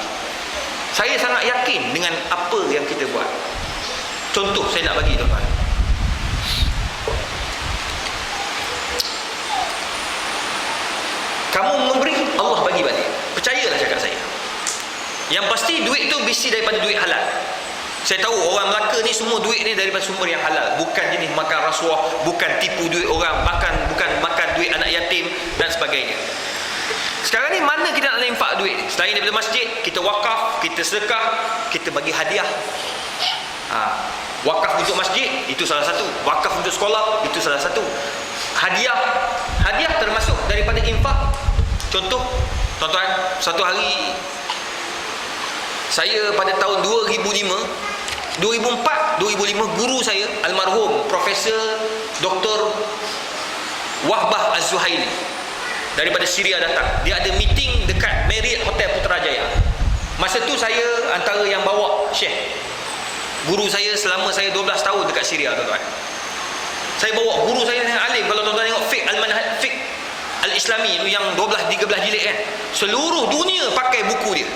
Saya sangat yakin dengan apa yang kita buat. Contoh saya nak bagi tuan-tuan. Kamu memberi, Allah bagi balik. Percayalah cakap saya. Yang pasti duit tu mesti daripada duit halal. Saya tahu orang Melaka ni semua duit ni daripada sumber yang halal. Bukan jenis makan rasuah, bukan tipu duit orang, bukan makan duit anak yatim dan sebagainya. Sekarang ni mana kita nak infak duit ni? Selain daripada masjid, kita wakaf, kita sedekah, kita bagi hadiah. Wakaf untuk masjid, itu salah satu. Wakaf untuk sekolah, itu salah satu. Hadiah termasuk daripada infak. Contoh, tuan-tuan, satu hari saya pada tahun 2004, 2005, guru saya almarhum Profesor Dr. Wahbah Az-Zuhaili daripada Syria datang. Dia ada meeting dekat Marriott Hotel Putrajaya. Masa tu saya antara yang bawa Syekh. Guru saya selama saya 12 tahun dekat Syria, tuan-tuan. Saya bawa guru saya yang alim. Kalau tuan-tuan tengok fiqh al-Islami yang 12-13 jilid kan, seluruh dunia pakai buku dia.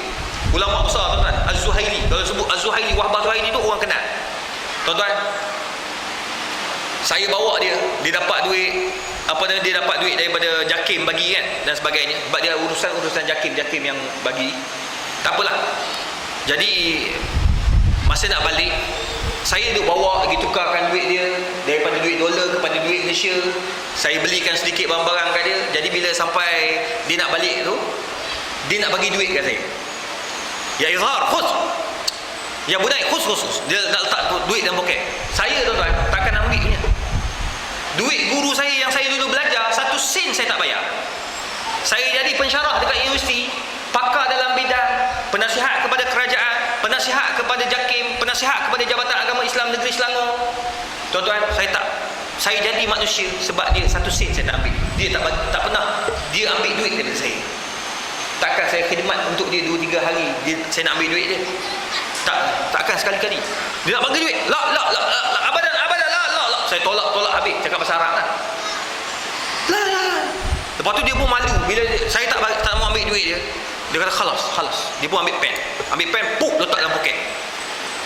Ulama besar tuan-tuan, Az-Zuhaili. Kalau sebut Az-Zuhaili, Wahbah Az-Zuhaili tu orang kenal. Tuan-tuan, saya bawa dia dapat duit, dia dapat duit daripada JAKIM bagi kan dan sebagainya. Sebab dia urusan JAKIM yang bagi. Tak apalah. Jadi masa nak balik, saya duk bawa pergi tukarkan duit dia daripada duit dolar kepada duit Malaysia. Saya belikan sedikit barang-barang kat dia. Jadi bila sampai dia nak balik tu, dia nak bagi duit kat saya. Ya izhar, khus. Ya budai, khus. Dia nak letak duit dalam poket. Saya tuan-tuan takkan ambil punya. Duit guru saya yang saya dulu belajar, 1 sen saya tak bayar. Saya jadi pensyarah dekat universiti, pakar dalam bidang penasihat kepada kerajaan, penasihat kepada JAKIM, penasihat kepada Jabatan Agama Islam Negeri Selangor. Tuan-tuan, saya jadi manusia sebab dia 1 sen saya tak ambil. Dia tak pernah dia ambil duit daripada saya. Takkan saya khidmat untuk dia 2-3 hari saya nak ambil duit dia. Takkan sekali-kali. Dia nak bagi duit. Abadan. Saya tolak habis. Cakap bahasa Arab lah. Lepas tu dia pun malu bila saya tak mau ambil duit dia. Dia kata khalas. Dia pun ambil pen, letak dalam poket.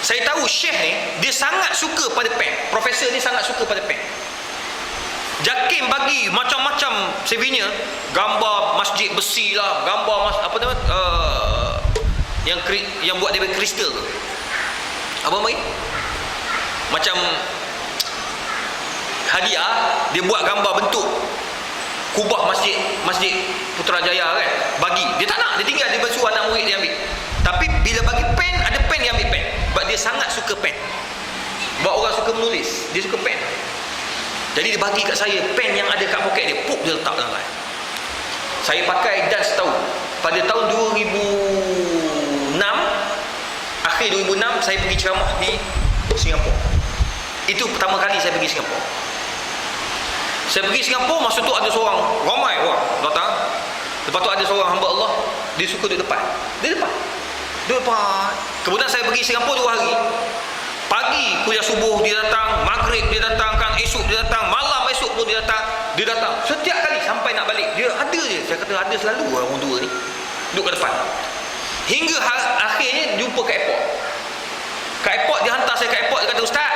Saya tahu Syekh ni dia sangat suka pada pen. Profesor ni sangat suka pada pen. JAKIM bagi macam-macam souvenir, gambar masjid besi lah, gambar yang buat daripada kristal tu. Apa mai? Macam hadiah, dia buat gambar bentuk kubah masjid Putrajaya kan, bagi. Dia tak nak, dia tinggal, dia bersuruh anak murid dia ambil. Tapi bila bagi pen, ada pen dia ambil pen. Sebab dia sangat suka pen. Sebab orang suka menulis, dia suka pen. Jadi dia bagi kat saya pen yang ada kat poket dia, dia letak dalam lain. Saya pakai dan setahun. Pada tahun 2006, akhir 2006 saya pergi ceramah di Singapura. Itu pertama kali saya pergi Singapura. Saya pergi Singapura, masa tu ada seorang, ramai orang datang. Lepas tu ada seorang hamba Allah, dia suka duduk depan. Duduk depan. Kemudian saya pergi Singapura 2 hari. Pagi kuliah subuh dia datang, maghrib dia datang, kan esok dia datang, malam esok pun dia datang. Setiap kali sampai nak balik dia ada je. Saya kata ada selalu orang dua ni duduk kat depan. Hingga akhirnya jumpa kat airport. Kat airport dia hantar saya kat airport, dia kata, "Ustaz,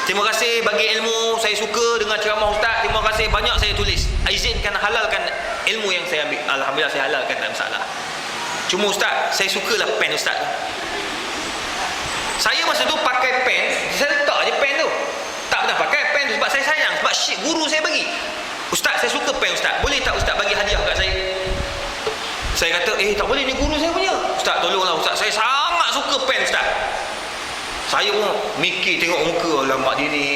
terima kasih bagi ilmu, saya suka dengan ceramah Ustaz. Terima kasih banyak saya tulis. Izinkan halalkan ilmu yang saya ambil." Alhamdulillah saya halalkan, tak masalah. Cuma Ustaz, saya sukalah pen Ustaz tu. Saya masa tu pakai pen, saya letak je pen tu. Tak pernah pakai pen tu sebab saya sayang, sebab guru saya bagi. "Ustaz, saya suka pen Ustaz. Boleh tak Ustaz bagi hadiah kat saya?" Saya kata, "Tak boleh, ni guru saya punya." "Ustaz, tolonglah Ustaz. Saya sangat suka pen Ustaz." Saya pun mikir tengok muka, alamak dia ni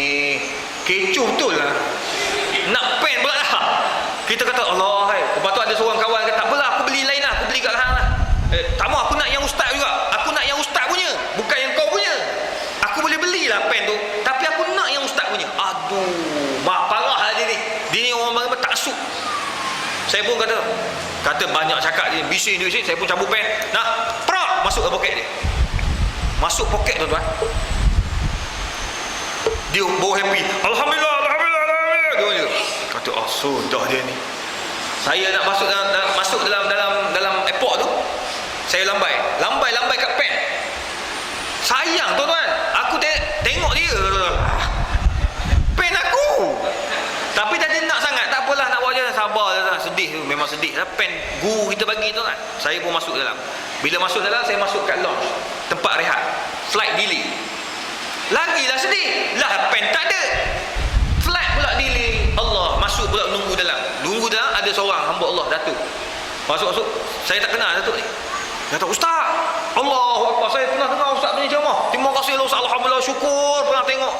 kecoh betul lah. Nak pen pula lah. Kita kata, Allah hai. Lepas tu ada seorang kawan kata, "Tak apalah, aku beli lain lah. Aku beli kat hang lah." Tak mau, aku nak yang Ustaz juga. Aku nak yang Ustaz punya, bukan yang kau punya. Aku boleh belilah pen tu, tapi aku nak yang Ustaz punya. Aduh, mak parah lah dia ni. banyak cakap dia, bising, saya pun cabut pen. Nah, prak, masuk ke poket dia. Masuk poket tuan-tuan. Dia bawa happy. Alhamdulillah, alhamdulillah, alhamdulillah. Dia kata, oh sudah dia ni. Saya nak masuk dalam airport tu. Saya lambai kat pen. Sayang tuan-tuan, aku tengok dia. Pen aku. Tapi dah dia nak sangat, tak apalah, nak buat je, sabar je lah. Sedih tu, memang sedih lah. Pen guru kita bagi tu kan. Saya pun masuk dalam. Bila masuk dalam, saya masuk kat lounge, tempat rehat. Flight delay. Lagilah sedih. Lah pen tak ada. Flight pula delay. Allah, masuk pula nunggu dalam ada seorang hamba Allah, Datuk. Masuk. Saya tak kenal Datuk ni. Dia kata, Ustaz, Allahu Akbar, saya pernah dengar Ustaz punya ceramah. Terima kasih Allah, alhamdulillah, syukur pernah tengok,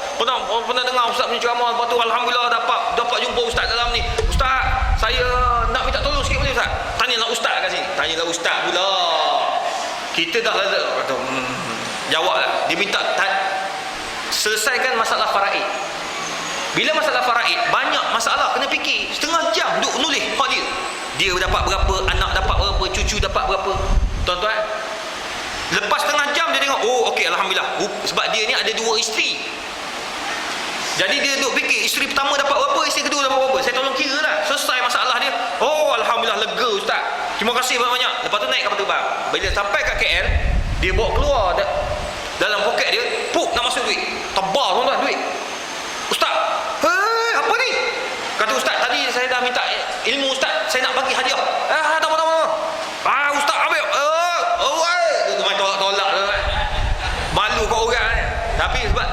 pernah dengar Ustaz punya ceramah. Lepas tu alhamdulillah dapat jumpa Ustaz dalam ni. Ustaz, saya nak minta tolong sikit boleh Ustaz? Tanyalah Ustaz kat sini. Tanyalah Ustaz pula. Kita dah kata, jawablah. Dia minta selesaikan masalah faraid. Bila masalah faraid, banyak masalah kena fikir. Setengah jam duk nulis hak dia. Dia dapat berapa, anak dapat berapa, cucu dapat berapa. Tuan-tuan, lepas setengah jam dia tengok, oh okey, alhamdulillah. Sebab dia ni ada 2 isteri. Jadi dia duk fikir, isteri pertama dapat berapa, isteri kedua dapat berapa. Saya tolong kira lah. Selesai masalah dia. Oh alhamdulillah, lega Ustaz. Terima kasih banyak-banyak. Lepas tu naik kapal terbang. Bila sampai kat KL, dia bawa keluar dalam poket dia, puk, nak masuk duit. Tebal tuan-tuan duit. Ustaz, apa ni? Kata Ustaz, tadi saya dah minta ilmu Ustaz, saya nak bagi hadiah. Tak apa. Ustaz ambil. Tu main tolak-tolak tu kan. Malu kat orang kan. Tapi sebab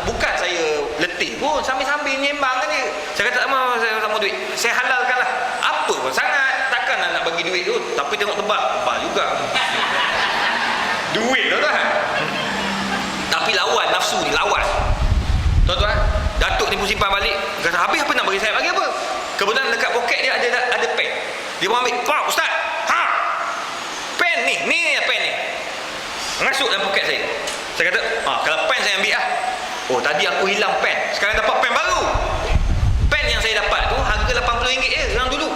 bukan saya letih pun, sambil-sambil nyembang kan dia. Saya kata, saya tak mau duit. Saya halalkan lah. Apa pun sangat. Takkan nak bagi duit tu. Tapi tengok tebal juga. Duit tu kan. Tapi lawan nafsu ni, lawan. Tuan-tuan, Datuk ni pun simpan balik. Kata, habis apa nak bagi saya? Bagi apa? Kebetulan dekat poket dia ada pen. Dia pun ambil. Pak Ustaz, pen ni pen ni. Masuk dalam poket saya. Saya kata, kalau pen saya ambil lah. Oh, tadi aku hilang pen. Sekarang dapat pen baru. Pen yang saya dapat tu harga RM80 je yang dulu.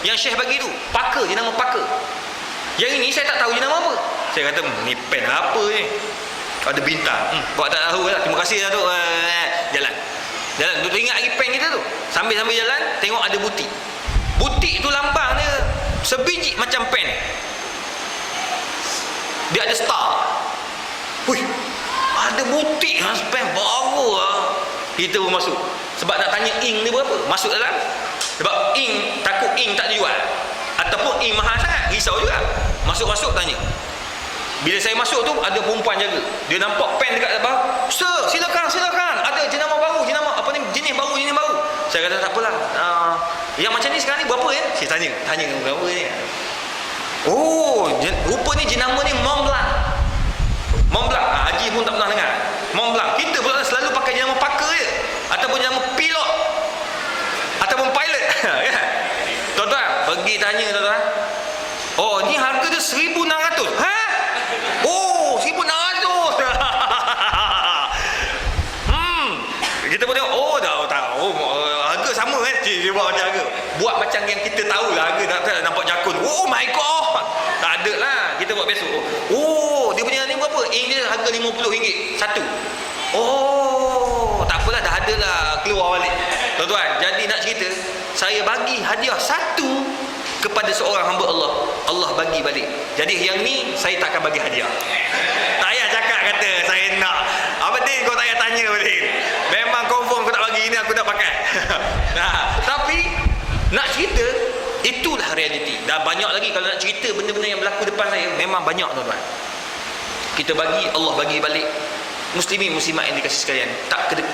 Yang Syekh bagi tu. Parker, dia nama Parker. Yang ini saya tak tahu dia nama apa. Saya kata, ni pen apa ni? Ada bintang. Buat tak tahu lah. Terima kasih Datuk. Jalan. Tu ingat lagi pen kita tu. Sambil jalan, tengok ada butik. Butik tu lambang dia sebiji macam pen. Dia ada star. Hui, ada butik pen baru lah. Kita pun masuk. Sebab nak tanya ink ni berapa. Masuk dalam. Sebab ink, takut ink tak dijual. Ataupun ink mahal sangat. Risau juga. Masuk tanya. Bila saya masuk tu, ada perempuan jaga. Dia nampak pen dekat bawah. Sir, silakan. Ada jenama baru, jenis baru. Saya kata, tak apalah. Yang macam ni sekarang ni berapa ya? Saya tanya berapa ni. Oh, rupa ni jenama ni Mont Blanc. Haji pun tak pernah dengar. Mont Blanc. Kita pula selalu pakai jenama Parker je. Ataupun jenama pilot. Ataupun pilot. Tuan-tuan, pergi tanya tuan-tuan. Oh, ni harga dia 1,600. Oh, 1,600. Kita pun tengok, oh dah tahu. Harga sama kan? Dia buat macam harga. Buat macam yang kita tahu lah harga. Tak nampak jakun. Oh my god. Tak ada lah. Kita buat biasa. Oh, dia punya ni berapa? Dia harga RM50 satu. Oh, tak apalah, dah ada lah keluar balik. Tuan-tuan, jadi nak cerita, saya bagi hadiah satu kepada seorang hamba Allah. Allah bagi balik. Jadi yang ni saya tak akan bagi hadiah. Tak payah cakap kata saya nak. Apa ni kau tak payah tanya balik. Memang confirm kau tak bagi, ini aku tak pakai. Tapi nak cerita, itulah realiti. Dah banyak lagi kalau nak cerita benda-benda yang berlaku depan saya. Memang banyak tuan-tuan. Kita bagi, Allah bagi balik. Muslimin muslimat yang dikasih sekalian,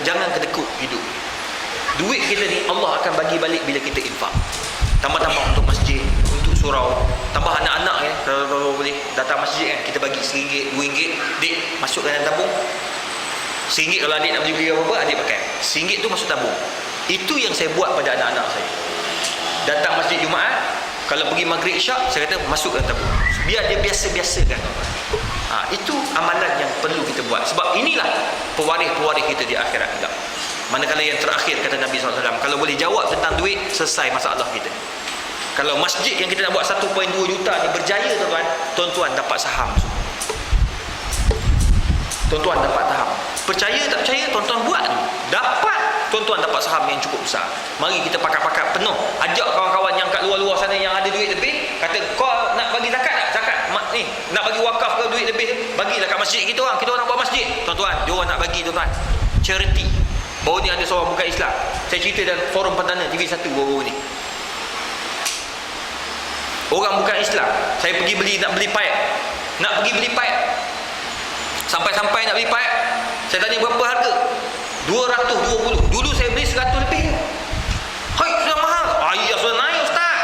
jangan kedekut hidup. Duit kita ni Allah akan bagi balik bila kita infak. Tambah-tambah untuk masjid, untuk surau. Tambah anak-anak ya, kalau boleh datang masjid kan, kita bagi RM1, RM2. Dik, masukkan dalam tabung. RM1 kalau adik nak beli apa-apa, adik pakai. RM1 tu masuk tabung. Itu yang saya buat pada anak-anak saya. Datang masjid Jumaat, kalau pergi maghrib isyak, saya kata masukkan tabung. Biar dia biasa-biasakan. Itu amalan yang perlu kita buat. Sebab inilah pewaris-pewaris kita di akhirat kelak. Manakala yang terakhir kata Nabi SAW, kalau boleh jawab tentang duit, selesai masalah kita. Kalau masjid yang kita nak buat 1.2 juta ni berjaya tuan-tuan dapat saham semua. Tuan-tuan dapat saham. Percaya tak percaya, tuan-tuan buat tu. Dapat, tuan-tuan dapat saham yang cukup besar. Mari kita pakat-pakat penuh. Ajak kawan-kawan yang kat luar-luar sana yang ada duit lebih, kata kau nak bagi zakat tak? Zakat ni, nak bagi wakaf ke duit lebih, bagilah kat masjid kita orang. Kita orang nak buat masjid. Tuan-tuan, dia orang nak bagi tuan-tuan. Charity. Baru ni ada seorang bukan Islam. Saya cerita dalam forum Pantana TV1 baru ni. Orang bukan Islam, saya pergi nak beli paip. Sampai-sampai nak beli paip, saya tanya berapa harga? 220. Dulu saya beli 100 lebih. Hai, sudah mahal. Ya sudah naik ustaz.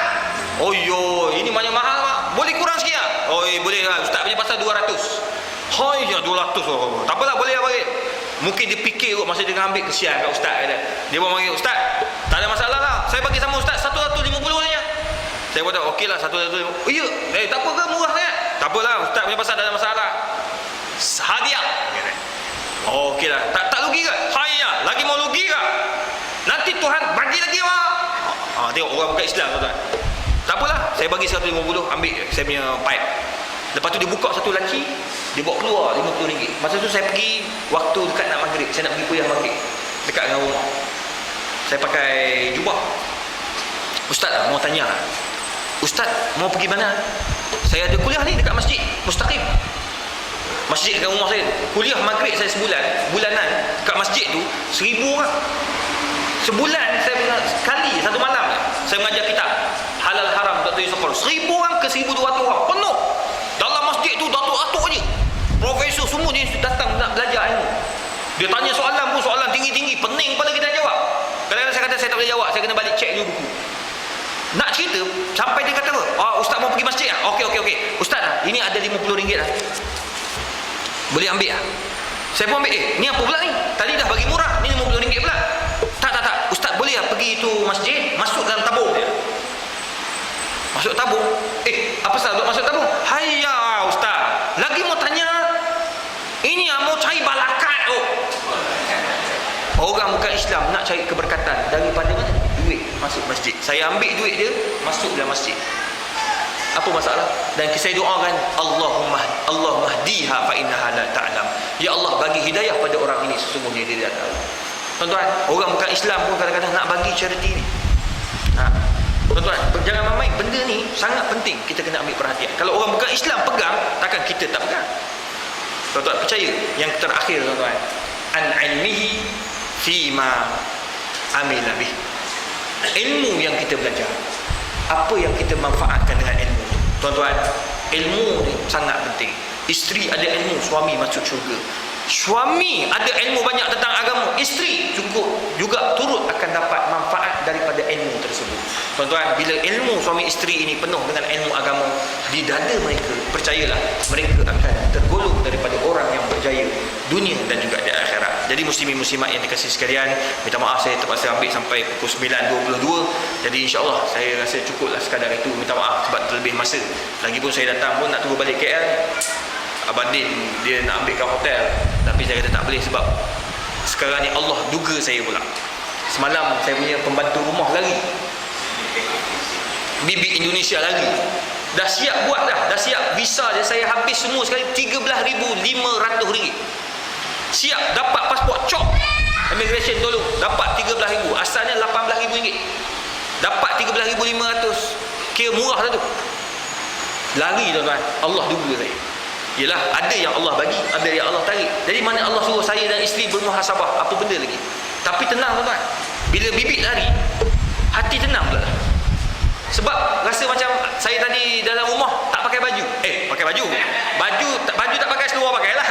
Oh yo, ini banyak mahal mak. Boleh kurang sikit tak? Oh boleh lah. Ustaz punya pasal 200. Hai, ya 200. Oh. Tak apalah, boleh lah bagi. Mungkin dia fikir kot masa dia ambil, kesian kat ustaz kata. Dia pun panggil ustaz, tak ada masalah lah. Saya bagi sama ustaz 150 saja. Saya kata okeylah 150. Oh ya, tak apa ke, murah sangat? Tak apalah, ustaz punya pasal tak ada masalah. Hadiah. Oh okeylah. Tak rugi ke? Hayya, lagi mau rugi ke? Nanti Tuhan bagi lagi mak. Tengok orang bukan Islam tuan-tuan. Tak apalah, saya bagi 150, ambil saya punya pipe. Lepas tu dia buka satu laci, dia bawa keluar RM50. Masa tu saya pergi waktu dekat nak maghrib, saya nak pergi kuliah maghrib dekat dengan rumah. Saya pakai jubah. Ustaz mau tanya, ustaz mau pergi mana? Saya ada kuliah ni dekat masjid Mustaqim, masjid dekat rumah saya. Kuliah maghrib saya sebulan, bulanan dekat masjid tu 1000 orang. Sebulan saya sekali, satu malam saya mengajar kitab halal haram Dr. Yusuf Qarul. 1000 orang ke 1200 orang penuh. Dalam masjid tu datuk-datuk je, profesor semua dia datang nak belajar ilmu. Dia tanya soalan pun soalan tinggi-tinggi, pening kepala kita nak jawab. Kadang-kadang saya kata saya tak boleh jawab, saya kena balik cek dulu buku. Nak cerita sampai dia kata apa? Ustaz mau pergi masjid ah? Okey. Ustaz ini ada RM50 lah. Boleh ambil ah? Saya pun ambil. Ni apa pula ni? Tadi dah bagi murah, ni RM50 pula. Tak. Ustaz boleh ah pergi itu masjid, masuk dalam tabung dia. Masuk tabung. Apa salah masuk tabung? Hayya ustaz, lagi mau tanya. Ini mau cari balakat Orang bukan Islam nak cari keberkatan daripada mana? Duit masuk masjid. Saya ambil duit dia, masuk dalam masjid. Apa masalah? Dan saya doakan, Allahumma hdiha fa innaha la ta'lam. Ya Allah, bagi hidayah pada orang ini, sesungguhnya dia tidak tahu. Tuan-tuan, orang bukan Islam pun kadang-kadang nak bagi charity ni. Tuan-tuan, jangan main-main. Benda ni sangat penting, kita kena ambil perhatian. Kalau orang bukan Islam pegang, takkan kita tak pegang. Tuan-tuan percaya, yang terakhir tuan-tuan, an ilmihi fima amila bih. Ilmu yang kita belajar, apa yang kita manfaatkan dengan ilmu. Tuan-tuan, ilmu ni sangat penting. Isteri ada ilmu, suami masuk syurga. Suami ada ilmu banyak tentang agama, isteri cukup juga turut akan dapat manfaat daripada ilmu tersebut. Tuan-tuan, bila ilmu suami isteri ini penuh dengan ilmu agama di dada mereka, percayalah mereka akan tergolong daripada orang yang berjaya dunia dan juga di akhirat. Jadi muslimin muslimat yang dikasihi sekalian, minta maaf saya terpaksa ambil sampai pukul 9.22. Jadi insya-Allah saya rasa cukuplah sekadar itu. Minta maaf sebab terlebih masa. Lagipun saya datang pun nak tunggu balik KL. Abang Din dia nak ambilkan hotel, tapi saya kata tak boleh sebab sekarang ni Allah duga saya pula. Semalam saya punya pembantu rumah lari, Bibi Indonesia lari, dah siap buat dah siap visa dia, saya habis semua sekali RM13,500. Siap dapat pasport, cop immigration tolong dapat RM13,000, asalnya RM18,000, dapat RM13,500. Kira murah lah tu. Lari tuan-tuan, Allah duga saya. Yelah, ada yang Allah bagi, ada yang Allah tarik. Jadi mana Allah suruh saya dan isteri bermuhasabah, apa benda lagi. Tapi tenang tuan-tuan, bila bibik lari, hati tenang pula lah. Sebab rasa macam saya tadi dalam rumah tak pakai baju. Pakai baju tak pakai, seluar pakai lah.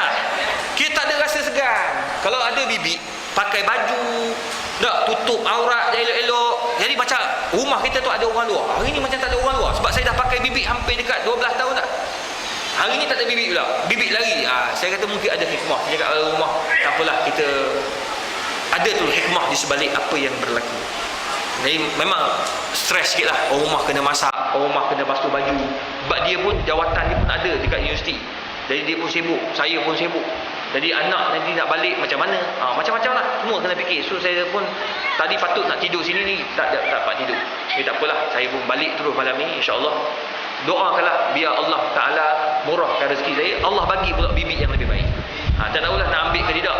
Kita tak ada rasa segan. Kalau ada bibik pakai baju, tak tutup aurat elok-elok. Jadi macam rumah kita tu ada orang luar. Hari ni macam tak ada orang luar, sebab saya dah pakai bibik hampir dekat 12 tahun dah. Hari ni tak ada bibik pula, bibik lari. Saya kata mungkin ada hikmah. Saya cakap kalau rumah tak apalah, kita ada tu hikmah di sebalik apa yang berlaku. Jadi memang stres sikit lah. Orang rumah kena masak, orang rumah kena basuh baju. Sebab dia pun jawatan dia pun ada dekat universiti. Jadi dia pun sibuk, saya pun sibuk. Jadi anak nanti nak balik macam mana, macam-macam lah, semua kena fikir. So saya pun tadi patut nak tidur sini ni, tak dapat tidur. Tak apalah, saya pun balik terus malam ni, insya-Allah. Doakanlah biar Allah Taala murahkan rezeki saya, Allah bagi pula bibit yang lebih baik. Tak tahulah nak ambil ke tidak,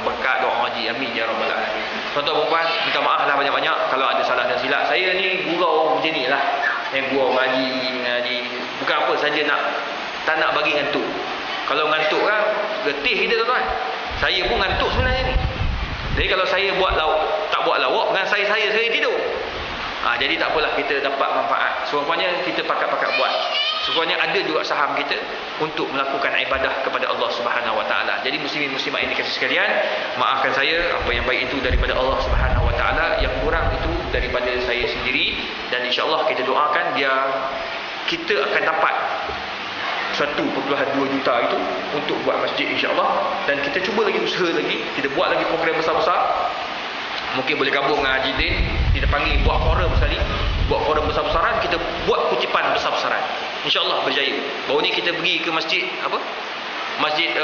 berkat doa haji, amin ya rabbal alamin. Tuan-tuan puan, minta maaf lah banyak-banyak kalau ada salah dan silap. Saya ni gurau macam ni lah, yang gurau ngaji, bukan apa saja tak nak bagi ngantuk. Kalau ngantuk kan letih kita, tuan-tuan. Saya pun ngantuk sebenarnya ni. Jadi kalau saya tak buat lawak dengan saya tidur. Jadi tak apalah, kita dapat manfaat. Sekurang-kurangnya kita pakat-pakat buat. Sekurang-kurangnya ada juga saham kita untuk melakukan ibadah kepada Allah Subhanahu Wa Taala. Jadi muslimin muslimat ini kasih sekalian, maafkan saya, apa yang baik itu daripada Allah Subhanahu Wa Taala, yang kurang itu daripada saya sendiri, dan insya-Allah kita doakan biar kita akan dapat 1.2 juta itu untuk buat masjid, insya-Allah. Dan kita cuba lagi, usaha lagi, kita buat lagi program besar-besar. Mungkin boleh gabung dengan Haji Din, kita panggil buat forum sekali, buat forum besar-besaran, kita buat kutipan besar-besaran, insya-Allah berjaya. Baru ni kita pergi ke masjid masjid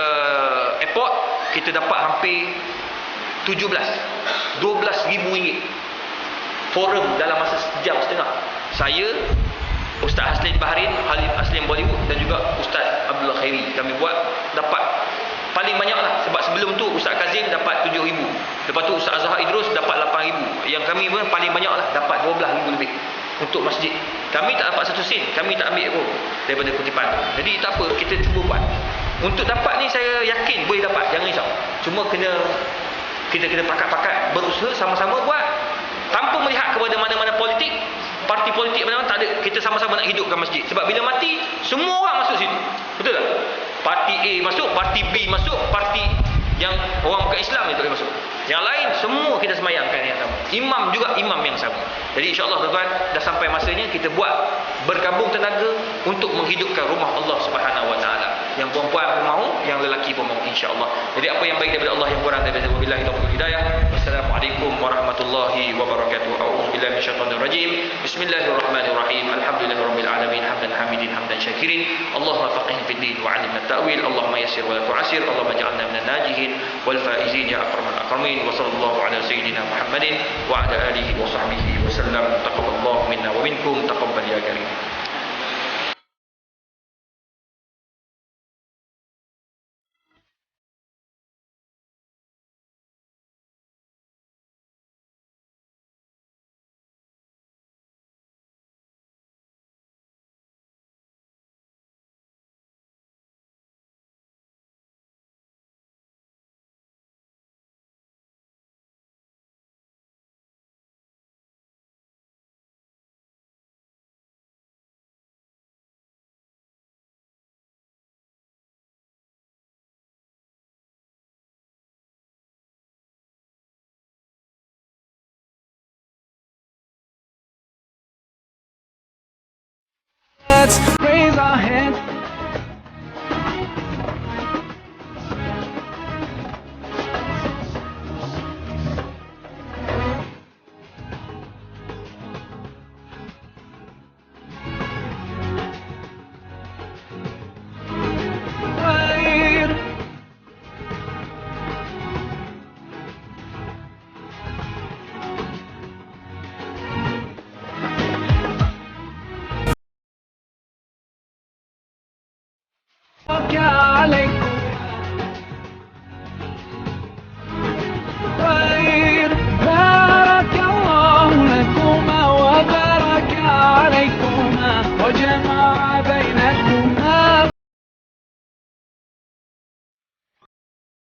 airport, kita dapat hampir 12,000 ringgit forum dalam masa sejam setengah. Saya, Ustaz Haslin Baharin, Halim Aslim Bollywood, dan juga Ustaz Abdullah Khairi, kami buat dapat paling banyak lah. Sebab sebelum tu Ustaz Kazim dapat 7,000, lepas tu Ustaz Azhar Idrus dapat 8,000. Yang kami pun paling banyak lah, dapat 12,000 lebih untuk masjid. Kami tak dapat 1 sen, kami tak ambil pun daripada kutipan. Jadi tak apa, kita cuba buat. Untuk dapat ni saya yakin boleh dapat, jangan risau. Cuma kita kena pakat-pakat berusaha, sama-sama buat, tanpa melihat kepada mana-mana politik, parti politik mana-mana, tak ada. Kita sama-sama nak hidupkan masjid. Sebab bila mati, semua orang masuk situ. Betul tak? Parti A masuk, parti B masuk, parti yang orang bukan Islam ni tak boleh masuk. Yang lain semua kita semayangkan yang sama. Imam juga imam yang sama. Jadi insya-Allah tuan-tuan, dah sampai masanya kita buat bergabung tenaga untuk menghidupkan rumah Allah Subhanahu Wa Taala. Yang perempuan pun mahu, yang lelaki pun mahu, insya-Allah. Jadi apa yang baik daripada Allah, yang kurang daripada wabillahi taufiq hidayah. Wassalamualaikum warahmatullahi wabarakatuh. A'udzubillahi minasyaitonir rajim. Bismillahirrahmanirrahim. Alhamdulillahirabbil alamin, hamdan hamidin, hamdan syakirin. Allahumma faqihna fid din wa 'allimna at-ta'wil. Allahumma yassir wa la tu'assir. Allahumma ij'alna minan najihin wal faizin ya akramal akramin. Wa sallallahu ala sayyidina Muhammadin wa ala alihi wa sahbihi wa sallam. Taqabbalallahu minna wa minkum, taqabbal ya karim. Let's raise our hands.